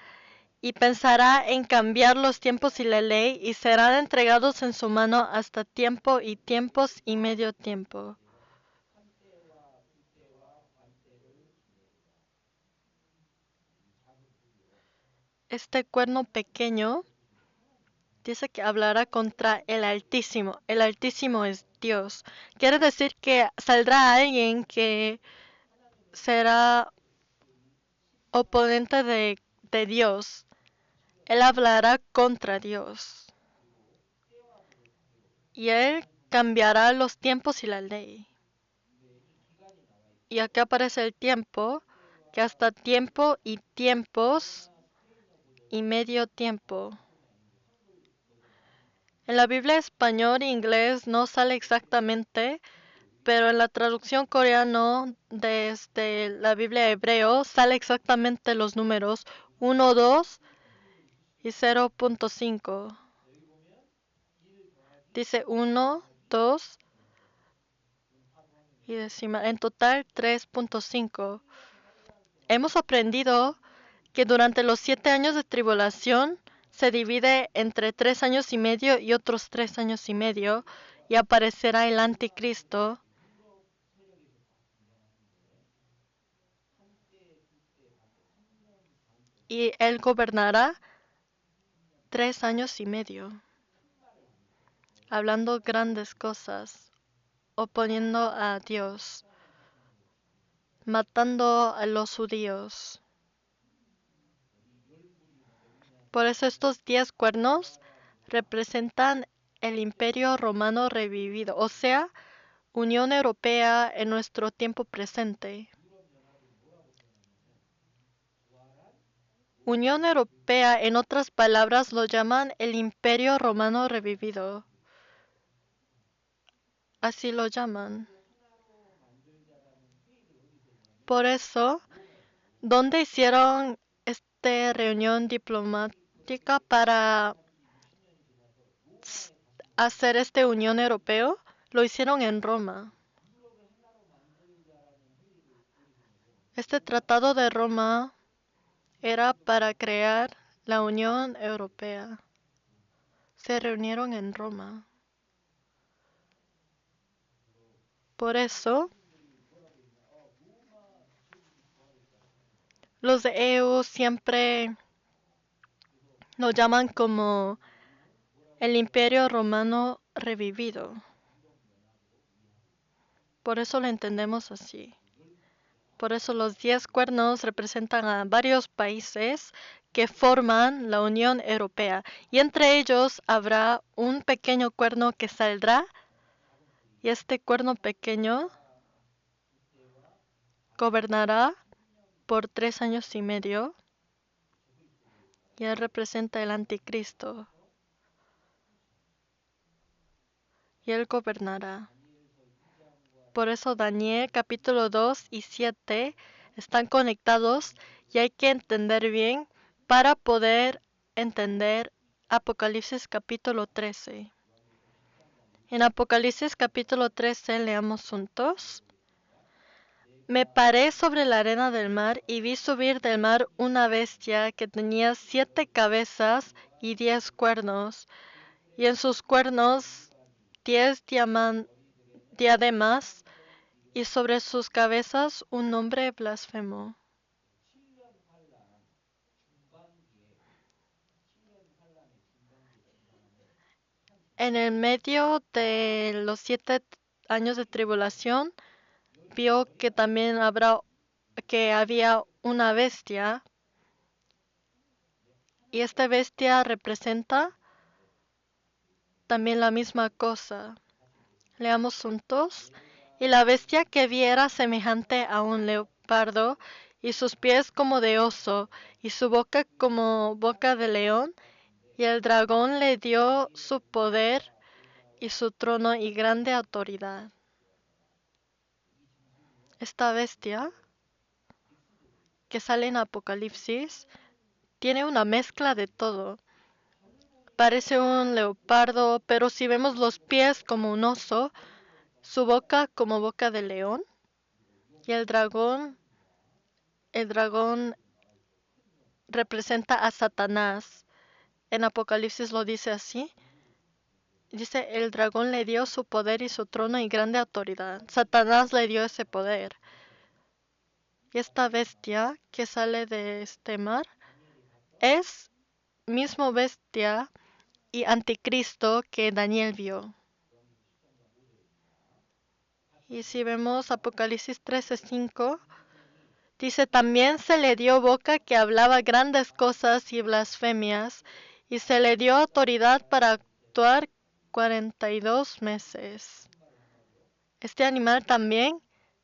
y pensará en cambiar los tiempos y la ley, y serán entregados en su mano hasta tiempo y tiempos y medio tiempo. Este cuerno pequeño dice que hablará contra el Altísimo. El Altísimo es Dios. Quiere decir que saldrá alguien que será oponente de Dios. Él hablará contra Dios. Y él cambiará los tiempos y la ley. Y acá aparece el tiempo, que hasta tiempo y tiempos y medio tiempo. En la Biblia español e inglés no sale exactamente, pero en la traducción coreano desde la Biblia hebreo sale exactamente los números 1, 2 y 0.5. Dice 1, 2 y décima. En total 3.5. Hemos aprendido que durante los 7 años de tribulación se divide entre 3 años y medio y otros 3 años y medio, y aparecerá el anticristo. Y él gobernará 3 años y medio, hablando grandes cosas, oponiendo a Dios, matando a los judíos. Por eso estos 10 cuernos representan el imperio romano revivido, o sea, Unión Europea en nuestro tiempo presente. Unión Europea, en otras palabras, lo llaman el imperio romano revivido. Así lo llaman. Por eso, ¿dónde hicieron esta reunión diplomática para hacer esta Unión Europea? Lo hicieron en Roma. Este Tratado de Roma era para crear la Unión Europea. Se reunieron en Roma. Por eso, los de EU siempre lo llaman como el Imperio Romano revivido. Por eso lo entendemos así. Por eso los 10 cuernos representan a varios países que forman la Unión Europea. Y entre ellos habrá un pequeño cuerno que saldrá. Y este cuerno pequeño gobernará por 3 años y medio. Y él representa el anticristo. Y él gobernará. Por eso Daniel capítulo 2 y 7 están conectados y hay que entender bien para poder entender Apocalipsis capítulo 13. En Apocalipsis capítulo 13 leamos juntos. Me paré sobre la arena del mar y vi subir del mar una bestia que tenía 7 cabezas y 10 cuernos, y en sus cuernos 10 diademas, y sobre sus cabezas un nombre blasfemo. En el medio de los 7 años de tribulación, vio que también había una bestia, y esta bestia representa también la misma cosa. Leamos juntos. Y la bestia que vi era semejante a un leopardo, y sus pies como de oso, y su boca como boca de león, y el dragón le dio su poder y su trono y grande autoridad. Esta bestia que sale en Apocalipsis tiene una mezcla de todo. Parece un leopardo, pero si vemos los pies como un oso, su boca como boca de león, y el dragón representa a Satanás. En Apocalipsis lo dice así. Dice, el dragón le dio su poder y su trono y grande autoridad. Satanás le dio ese poder. Y esta bestia que sale de este mar es mismo bestia y anticristo que Daniel vio. Y si vemos Apocalipsis 13:5, dice, también se le dio boca que hablaba grandes cosas y blasfemias, y se le dio autoridad para actuar 42 meses. Este animal también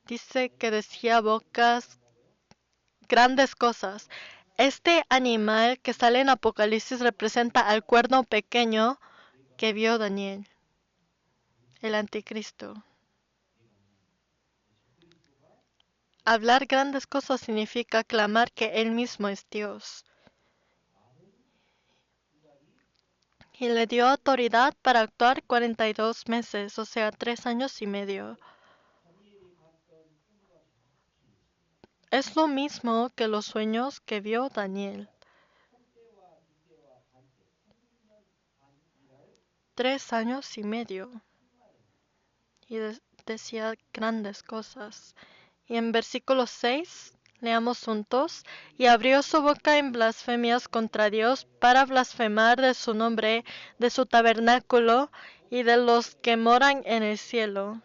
dice que decía bocas grandes cosas. Este animal que sale en Apocalipsis representa al cuerno pequeño que vio Daniel, el anticristo. Hablar grandes cosas significa clamar que Él mismo es Dios. Y le dio autoridad para actuar 42 meses, o sea, 3 años y medio. Es lo mismo que los sueños que vio Daniel. 3 años y medio. Y decía grandes cosas. Y en versículo 6, leamos juntos, y abrió su boca en blasfemias contra Dios para blasfemar de su nombre, de su tabernáculo y de los que moran en el cielo.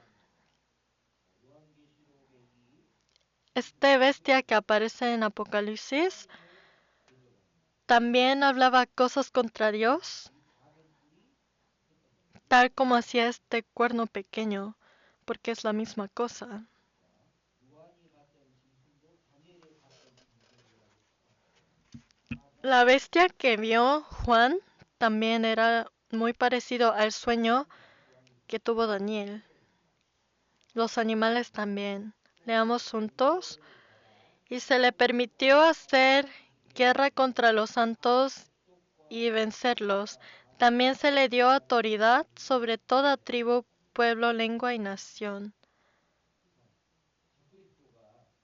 Esta bestia que aparece en Apocalipsis también hablaba cosas contra Dios, tal como hacía este cuerno pequeño, porque es la misma cosa. La bestia que vio Juan también era muy parecido al sueño que tuvo Daniel. Los animales también. Leamos juntos. Y se le permitió hacer guerra contra los santos y vencerlos. También se le dio autoridad sobre toda tribu, pueblo, lengua y nación.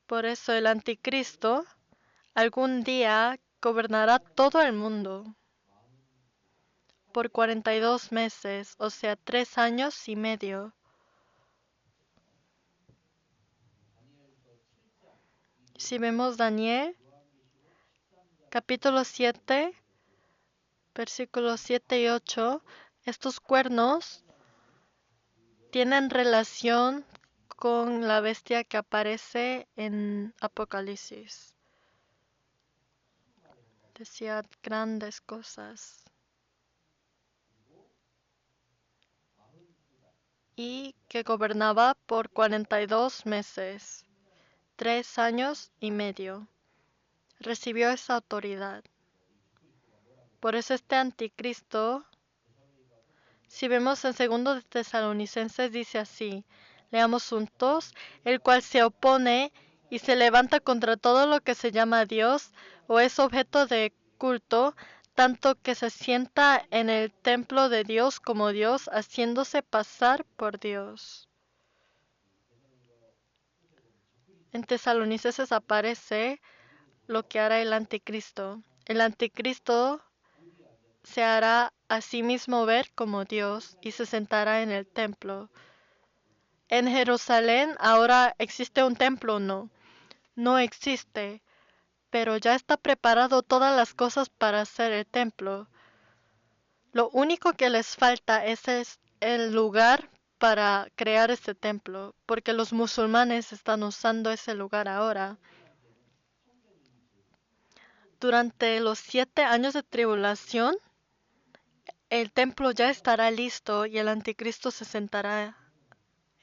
Por eso el anticristo algún día gobernará todo el mundo por 42 meses, o sea, 3 años y medio. Si vemos Daniel, capítulo 7, versículos 7 y 8, estos cuernos tienen relación con la bestia que aparece en Apocalipsis. Decía grandes cosas. Y que gobernaba por 42 meses, 3 años y medio. Recibió esa autoridad. Por eso este anticristo, si vemos en 2 de Tesalonicenses, dice así, leamos juntos, el cual se opone y se levanta contra todo lo que se llama Dios o es objeto de culto, tanto que se sienta en el templo de Dios como Dios, haciéndose pasar por Dios. En Tesalonicenses aparece lo que hará el anticristo. El anticristo se hará a sí mismo ver como Dios y se sentará en el templo. En Jerusalén ahora existe un templo, no, no existe, pero ya está preparado todas las cosas para hacer el templo. Lo único que les falta es el lugar para crear este templo, porque los musulmanes están usando ese lugar ahora. Durante los 7 años de tribulación, el templo ya estará listo y el anticristo se sentará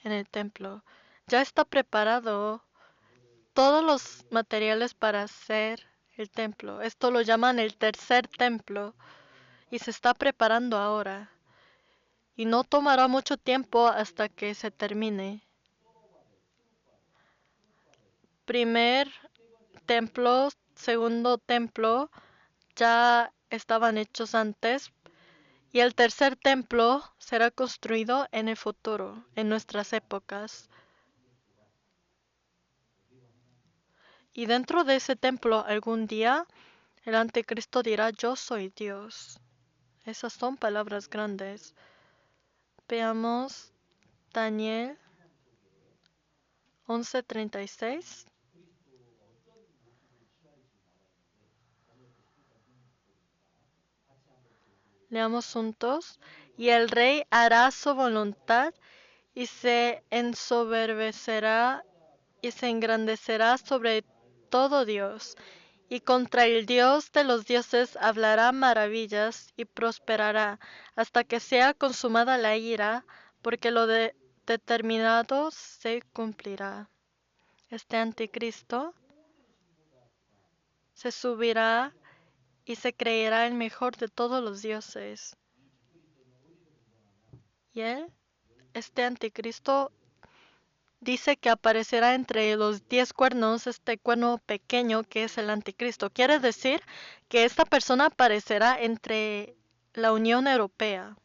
en el templo. Ya está preparado todos los materiales para hacer el templo. Esto lo llaman el tercer templo y se está preparando ahora. Y no tomará mucho tiempo hasta que se termine. Primer templo, segundo templo ya estaban hechos antes. Y el tercer templo será construido en el futuro, en nuestras épocas. Y dentro de ese templo algún día el anticristo dirá, yo soy Dios. Esas son palabras grandes. Veamos Daniel 11:36. Leamos juntos. Y el rey hará su voluntad y se ensoberbecerá y se engrandecerá sobre todo Dios. Y contra el Dios de los dioses hablará maravillas y prosperará hasta que sea consumada la ira, porque lo determinado se cumplirá. este anticristo, se subirá y se creerá el mejor de todos los dioses. Y él, este anticristo, dice que aparecerá entre los 10 cuernos, este cuerno pequeño que es el anticristo. Quiere decir que esta persona aparecerá entre la Unión Europea.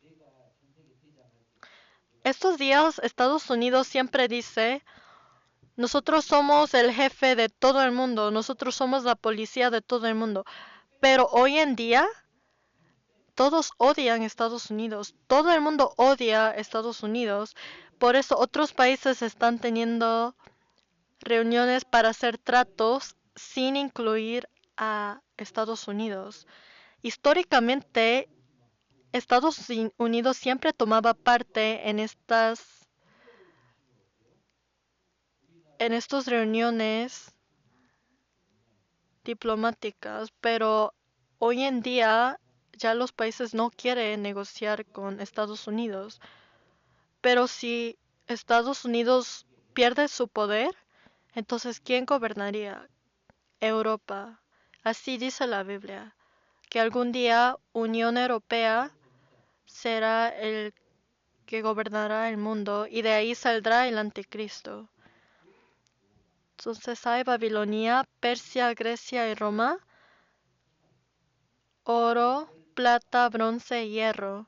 Estos días Estados Unidos siempre dice, nosotros somos el jefe de todo el mundo, nosotros somos la policía de todo el mundo. Pero hoy en día todos odian Estados Unidos, todo el mundo odia Estados Unidos. Por eso otros países están teniendo reuniones para hacer tratos sin incluir a Estados Unidos. Históricamente, Estados Unidos siempre tomaba parte en estas reuniones diplomáticas, pero hoy en día ya los países no quieren negociar con Estados Unidos. Pero si Estados Unidos pierde su poder, entonces ¿quién gobernaría? Europa. Así dice la Biblia, que algún día Unión Europea será el que gobernará el mundo y de ahí saldrá el anticristo. Entonces hay Babilonia, Persia, Grecia y Roma, oro, plata, bronce y hierro,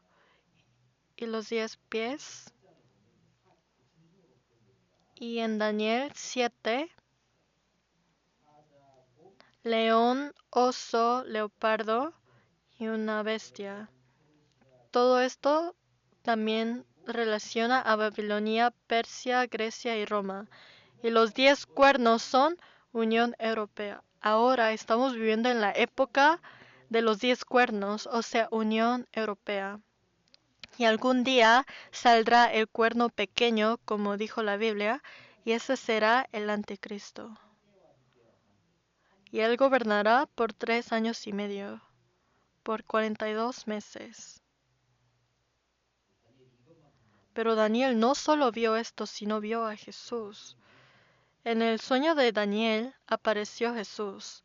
y los 10 pies. Y en Daniel 7, león, oso, leopardo y una bestia. Todo esto también relaciona a Babilonia, Persia, Grecia y Roma. Y los 10 cuernos son Unión Europea. Ahora estamos viviendo en la época de los 10 cuernos, o sea, Unión Europea. Y algún día saldrá el cuerno pequeño, como dijo la Biblia, y ese será el anticristo. Y él gobernará por 3 años y medio, por 42 meses. Pero Daniel no solo vio esto, sino vio a Jesús. En el sueño de Daniel apareció Jesús.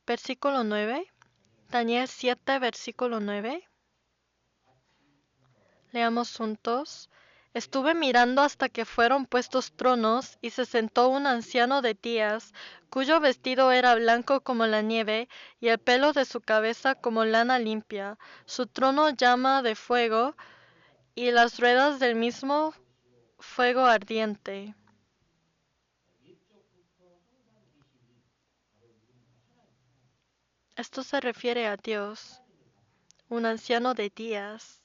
Versículo 9. Daniel 7, versículo 9. Leamos juntos. Estuve mirando hasta que fueron puestos tronos, y se sentó un anciano de días, cuyo vestido era blanco como la nieve, y el pelo de su cabeza como lana limpia. Su trono llama de fuego, y las ruedas del mismo fuego ardiente. Esto se refiere a Dios, un anciano de días.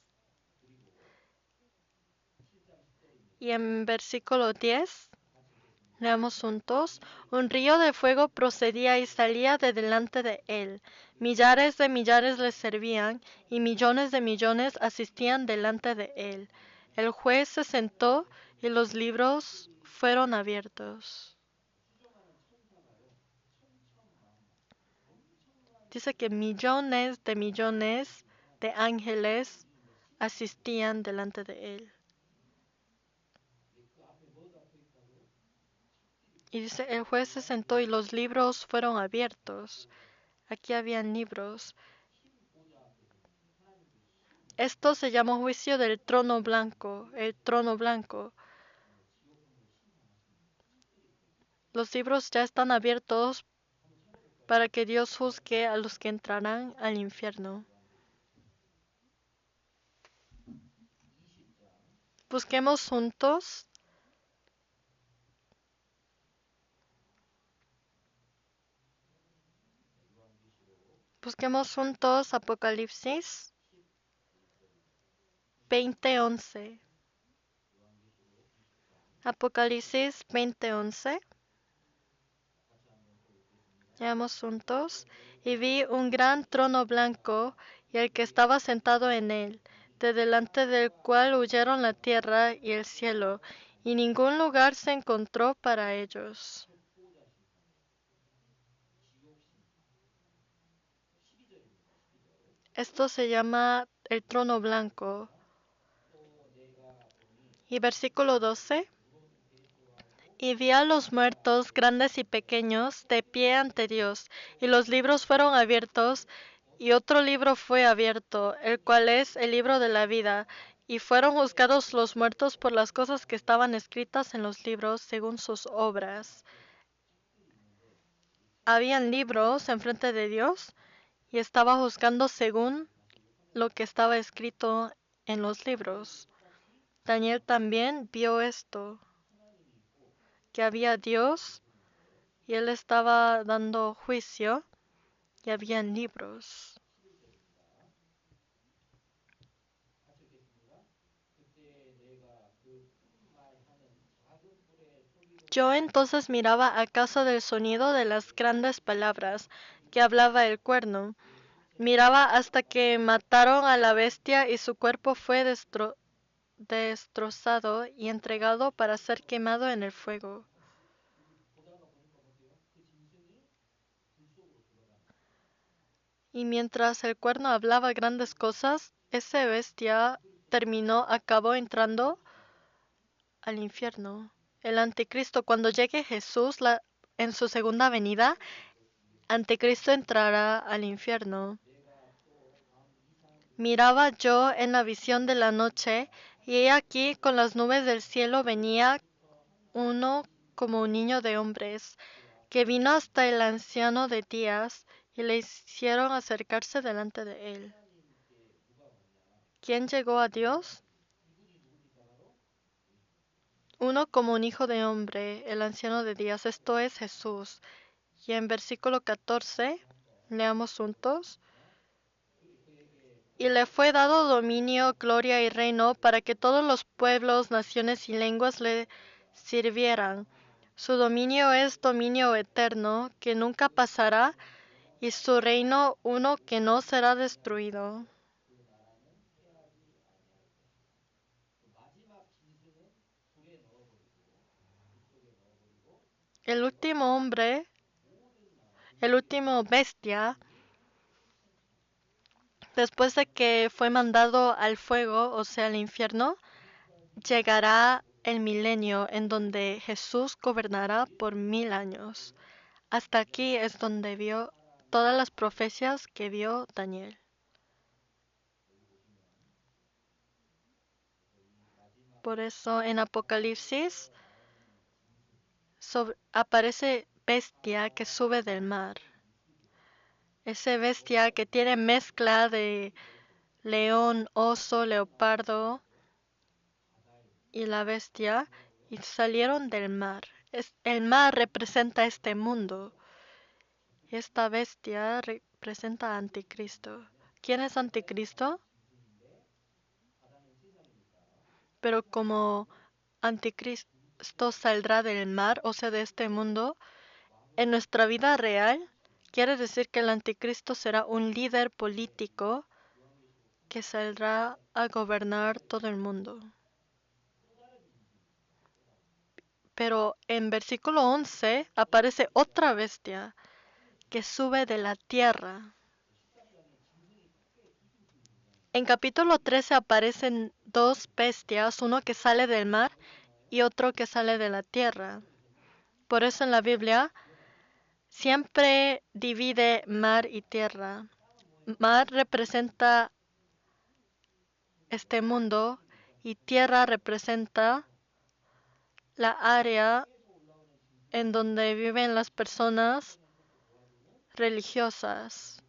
Y en versículo 10, leamos juntos, un río de fuego procedía y salía de delante de él. Millares de millares le servían y millones de millones asistían delante de él. El juez se sentó y los libros fueron abiertos. Dice que millones de ángeles asistían delante de él. Y dice, el juez se sentó y los libros fueron abiertos. Aquí habían libros. Esto se llama juicio del trono blanco, el trono blanco. Los libros ya están abiertos para que Dios juzgue a los que entrarán al infierno. Busquemos juntos. Busquemos juntos Apocalipsis 20:11. Apocalipsis 20:11. Leamos juntos. Y vi un gran trono blanco y el que estaba sentado en él, de delante del cual huyeron la tierra y el cielo, y ningún lugar se encontró para ellos. Esto se llama el trono blanco. Y versículo 12. Y vi a los muertos, grandes y pequeños, de pie ante Dios, y los libros fueron abiertos, y otro libro fue abierto, el cual es el libro de la vida, y fueron juzgados los muertos por las cosas que estaban escritas en los libros según sus obras. Habían libros enfrente de Dios, y estaba juzgando según lo que estaba escrito en los libros. Daniel también vio esto, que había Dios, y él estaba dando juicio, y habían libros. Yo entonces miraba a causa del sonido de las grandes palabras que hablaba el cuerno. Miraba hasta que mataron a la bestia y su cuerpo fue destrozado y entregado para ser quemado en el fuego. Y mientras el cuerno hablaba grandes cosas, esa bestia acabó entrando al infierno. El anticristo, cuando llegue Jesús en su segunda venida, anticristo entrará al infierno. Miraba yo en la visión de la noche, y he aquí con las nubes del cielo venía uno como un niño de hombres, que vino hasta el anciano de días, y le hicieron acercarse delante de él. ¿Quién llegó a Dios? Uno como un hijo de hombre, el anciano de días, esto es Jesús. Y en versículo 14, leamos juntos. Y le fue dado dominio, gloria y reino para que todos los pueblos, naciones y lenguas le sirvieran. Su dominio es dominio eterno, que nunca pasará, y su reino uno que no será destruido. El último hombre, el último bestia, después de que fue mandado al fuego, o sea, al infierno, llegará el milenio en donde Jesús gobernará por 1000 años. Hasta aquí es donde vio todas las profecías que vio Daniel. Por eso en Apocalipsis aparece bestia que sube del mar. Ese bestia que tiene mezcla de león, oso, leopardo y la bestia, y salieron del mar. El mar representa este mundo. Esta bestia representa a Anticristo. ¿Quién es Anticristo? Pero como Anticristo saldrá del mar, o sea, de este mundo, en nuestra vida real, quiere decir que el Anticristo será un líder político que saldrá a gobernar todo el mundo. Pero en versículo 11 aparece otra bestia que sube de la tierra. En capítulo 13 aparecen dos bestias, uno que sale del mar y otro que sale de la tierra. Por eso en la Biblia siempre divide mar y tierra. Mar representa este mundo y tierra representa la área en donde viven las personas religiosas.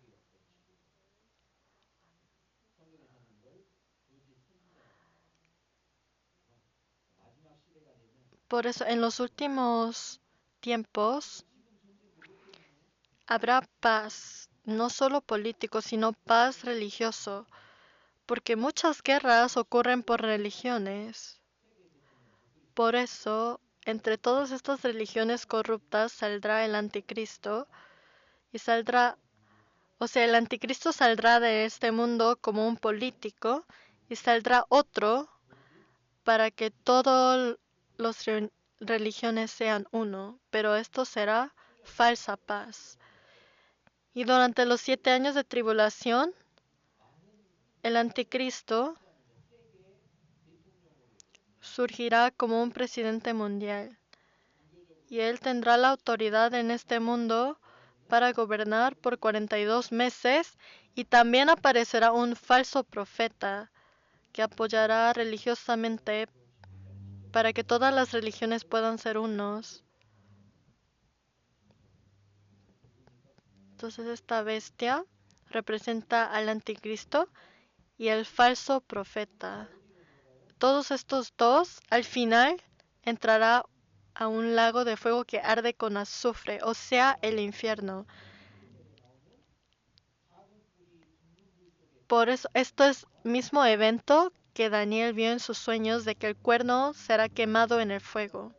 Por eso en los últimos tiempos habrá paz, no solo político, sino paz religioso, porque muchas guerras ocurren por religiones. Por eso, entre todas estas religiones corruptas saldrá el anticristo y saldrá, o sea, el anticristo saldrá de este mundo como un político y saldrá otro para que todas las religiones sean uno, pero esto será falsa paz. Y durante los 7 años de tribulación, el anticristo surgirá como un presidente mundial. y él tendrá la autoridad en este mundo para gobernar por 42 meses, y también aparecerá un falso profeta que apoyará religiosamente para que todas las religiones puedan ser unos. Entonces esta bestia representa al anticristo y el falso profeta. Todos estos dos, al final, entrará a un lago de fuego que arde con azufre, o sea, el infierno. Por eso, esto es mismo evento que Daniel vio en sus sueños de que el cuerno será quemado en el fuego.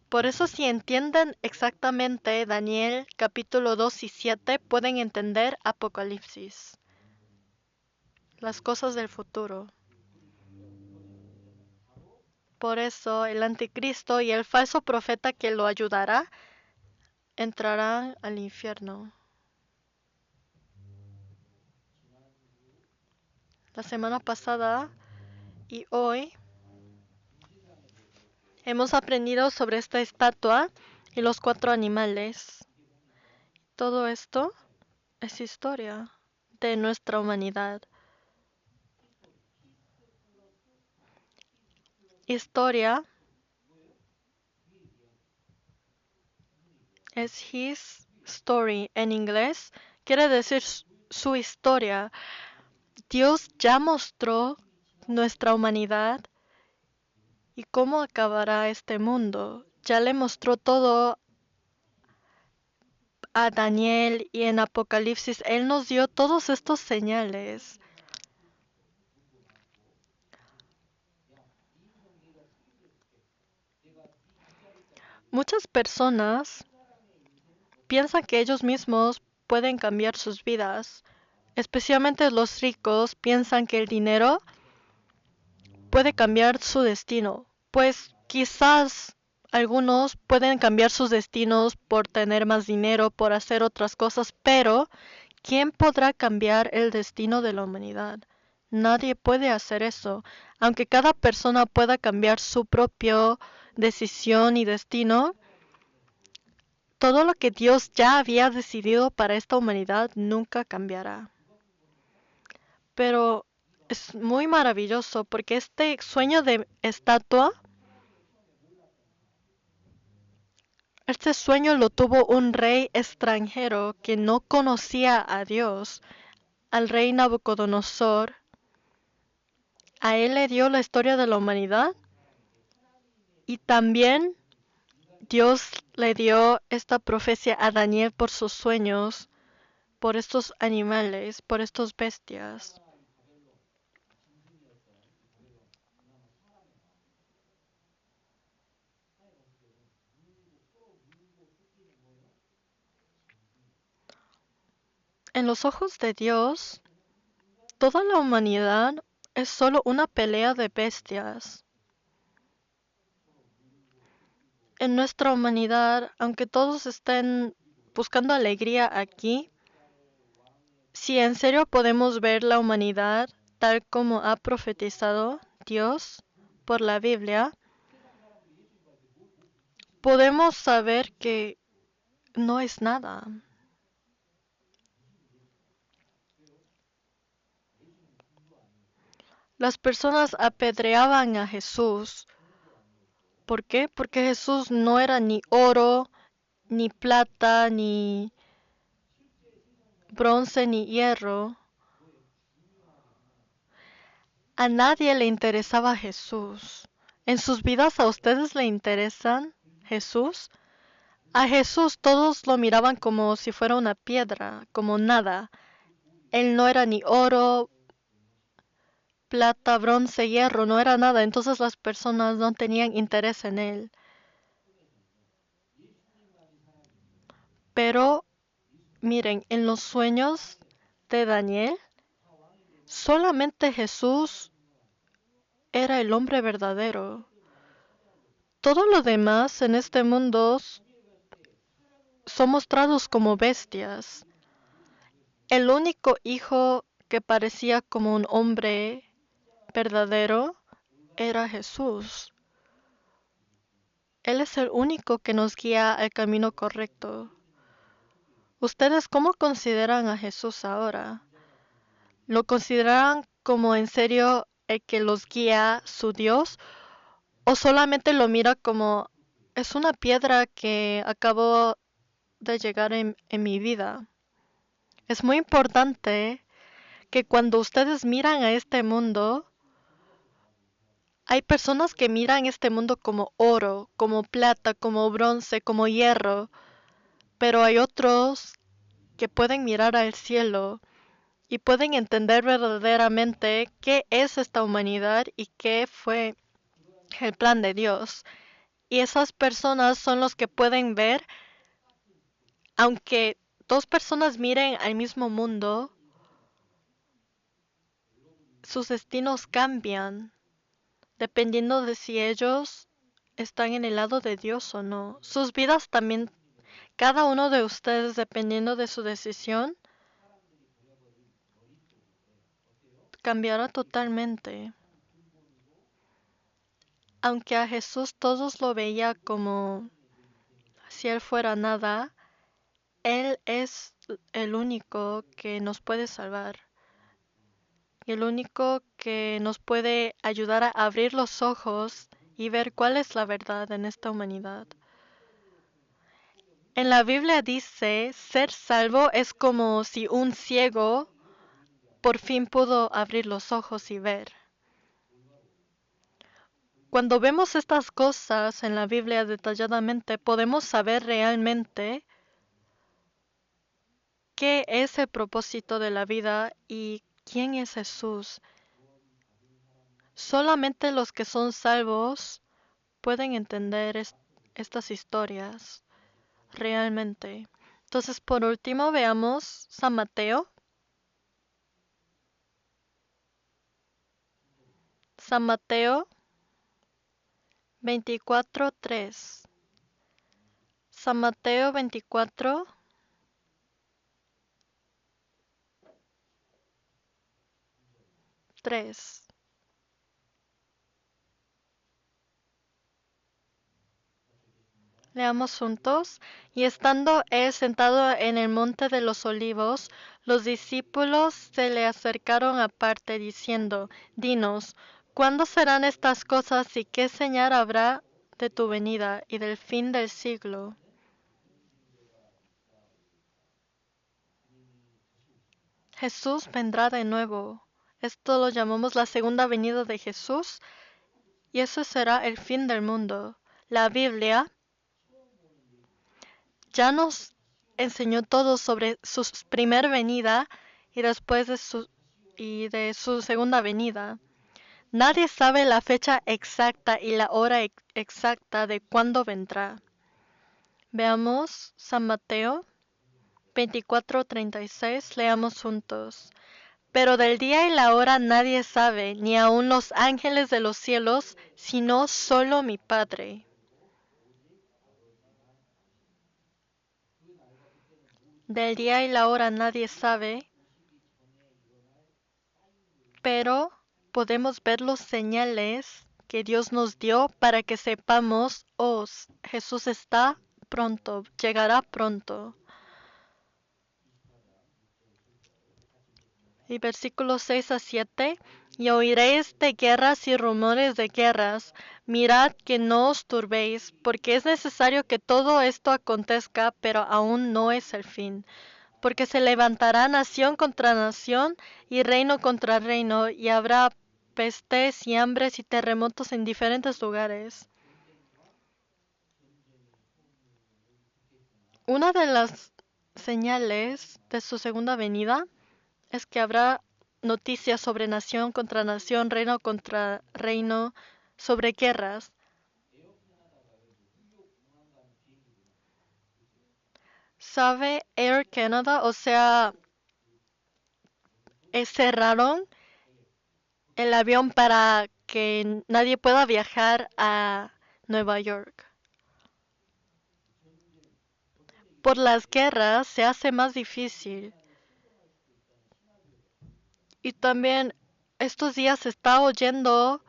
Por eso, si entienden exactamente Daniel capítulo 2 y 7, pueden entender Apocalipsis, las cosas del futuro. Por eso, el anticristo y el falso profeta que lo ayudará entrarán al infierno. La semana pasada y hoy hemos aprendido sobre esta estatua y los 4 animales. Todo esto es historia de nuestra humanidad. Historia es his story en inglés, quiere decir su historia. Dios ya mostró nuestra humanidad y cómo acabará este mundo. Ya le mostró todo a Daniel y en Apocalipsis Él nos dio todos estos señales. Muchas personas piensan que ellos mismos pueden cambiar sus vidas. Especialmente los ricos piensan que el dinero puede cambiar su destino. Pues quizás algunos pueden cambiar sus destinos por tener más dinero, por hacer otras cosas, pero ¿quién podrá cambiar el destino de la humanidad? Nadie puede hacer eso. Aunque cada persona pueda cambiar su propia decisión y destino, todo lo que Dios ya había decidido para esta humanidad nunca cambiará. Pero es muy maravilloso porque este sueño de estatua, este sueño lo tuvo un rey extranjero que no conocía a Dios, al rey Nabucodonosor. A él le dio la historia de la humanidad y también Dios le dio esta profecía a Daniel por sus sueños, por estos animales, por estas bestias. En los ojos de Dios, toda la humanidad es solo una pelea de bestias. En nuestra humanidad, aunque todos estén buscando alegría aquí, si en serio podemos ver la humanidad tal como ha profetizado Dios por la Biblia, podemos saber que no es nada. Las personas apedreaban a Jesús. ¿Por qué? Porque Jesús no era ni oro, ni plata, ni bronce, ni hierro. A nadie le interesaba Jesús. ¿En sus vidas a ustedes le interesan Jesús? A Jesús todos lo miraban como si fuera una piedra, como nada. Él no era ni oro, plata, bronce, hierro, no era nada. Entonces las personas no tenían interés en él. Pero miren, en los sueños de Daniel, solamente Jesús era el hombre verdadero. Todo lo demás en este mundo son mostrados como bestias. El único hijo que parecía como un hombre verdadero era Jesús. Él es el único que nos guía al camino correcto. ¿Ustedes cómo consideran a Jesús ahora? ¿Lo consideran como en serio el que los guía, su Dios? ¿O solamente lo mira como es una piedra que acabó de llegar en mi vida? Es muy importante que cuando ustedes miran a este mundo, hay personas que miran este mundo como oro, como plata, como bronce, como hierro, pero hay otros que pueden mirar al cielo y pueden entender verdaderamente qué es esta humanidad y qué fue el plan de Dios. Y esas personas son los que pueden ver, aunque dos personas miren al mismo mundo, sus destinos cambian dependiendo de si ellos están en el lado de Dios o no. Sus vidas también, cada uno de ustedes, dependiendo de su decisión, cambiará totalmente. Aunque a Jesús todos lo veía como si Él fuera nada, Él es el único que nos puede salvar. El único que nos puede ayudar a abrir los ojos y ver cuál es la verdad en esta humanidad. En la Biblia dice, ser salvo es como si un ciego por fin pudo abrir los ojos y ver. Cuando vemos estas cosas en la Biblia detalladamente, podemos saber realmente qué es el propósito de la vida y quién es Jesús. Solamente los que son salvos pueden entender estas historias realmente. Entonces, por último, veamos San Mateo. San Mateo 24:3. San Mateo 24:3. Leamos juntos. Y estando él sentado en el monte de los olivos, los discípulos se le acercaron aparte, diciendo, Dinos, ¿cuándo serán estas cosas y qué señal habrá de tu venida y del fin del siglo? Jesús vendrá de nuevo. Esto lo llamamos la segunda venida de Jesús y eso será el fin del mundo. La Biblia ya nos enseñó todo sobre su primer venida y después de su segunda venida. Nadie sabe la fecha exacta y la hora exacta de cuándo vendrá. Veamos San Mateo 24:36, leamos juntos. Pero del día y la hora nadie sabe, ni aun los ángeles de los cielos, sino solo mi Padre. Del día y la hora nadie sabe, pero podemos ver los señales que Dios nos dio para que sepamos, oh, Jesús está pronto, llegará pronto. Y versículos 6 a 7, y oiréis de guerras y rumores de guerras. Mirad que no os turbéis, porque es necesario que todo esto acontezca, pero aún no es el fin. Porque se levantará nación contra nación y reino contra reino, y habrá pestes y hambres y terremotos en diferentes lugares. Una de las señales de su segunda venida es que habrá noticias sobre nación contra nación, reino contra reino, sobre guerras. ¿Sabe Air Canada? O sea, cerraron el avión para que nadie pueda viajar a Nueva York. Por las guerras se hace más difícil. Y también estos días se está oyendo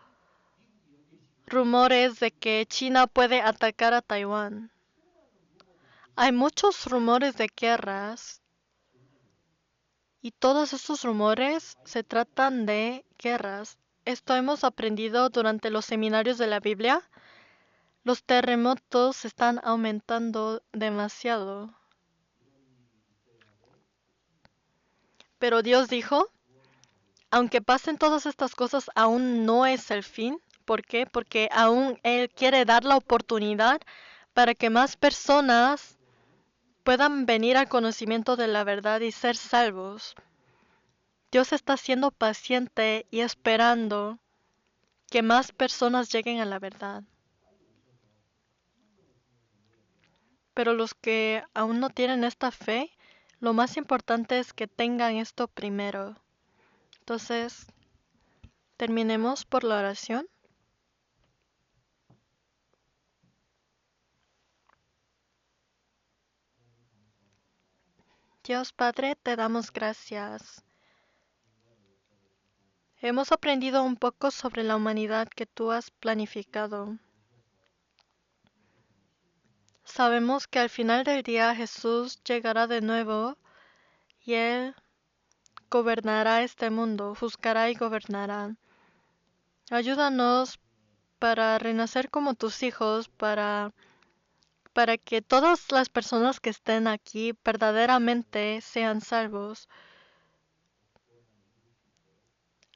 rumores de que China puede atacar a Taiwán. Hay muchos rumores de guerras y todos estos rumores se tratan de guerras. Esto hemos aprendido durante los seminarios de la Biblia. Los terremotos están aumentando demasiado. Pero Dios dijo, aunque pasen todas estas cosas, aún no es el fin. ¿Por qué? Porque aún Él quiere dar la oportunidad para que más personas puedan venir al conocimiento de la verdad y ser salvos. Dios está siendo paciente y esperando que más personas lleguen a la verdad. Pero los que aún no tienen esta fe, lo más importante es que tengan esto primero. Entonces, terminemos por la oración. Dios Padre, te damos gracias. Hemos aprendido un poco sobre la humanidad que tú has planificado. Sabemos que al final del día Jesús llegará de nuevo y Él gobernará este mundo, juzgará y gobernará. Ayúdanos para renacer como tus hijos, para que todas las personas que estén aquí verdaderamente sean salvos.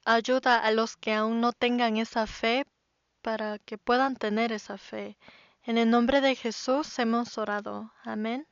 Ayuda a los que aún no tengan esa fe para que puedan tener esa fe. En el nombre de Jesús hemos orado. Amén.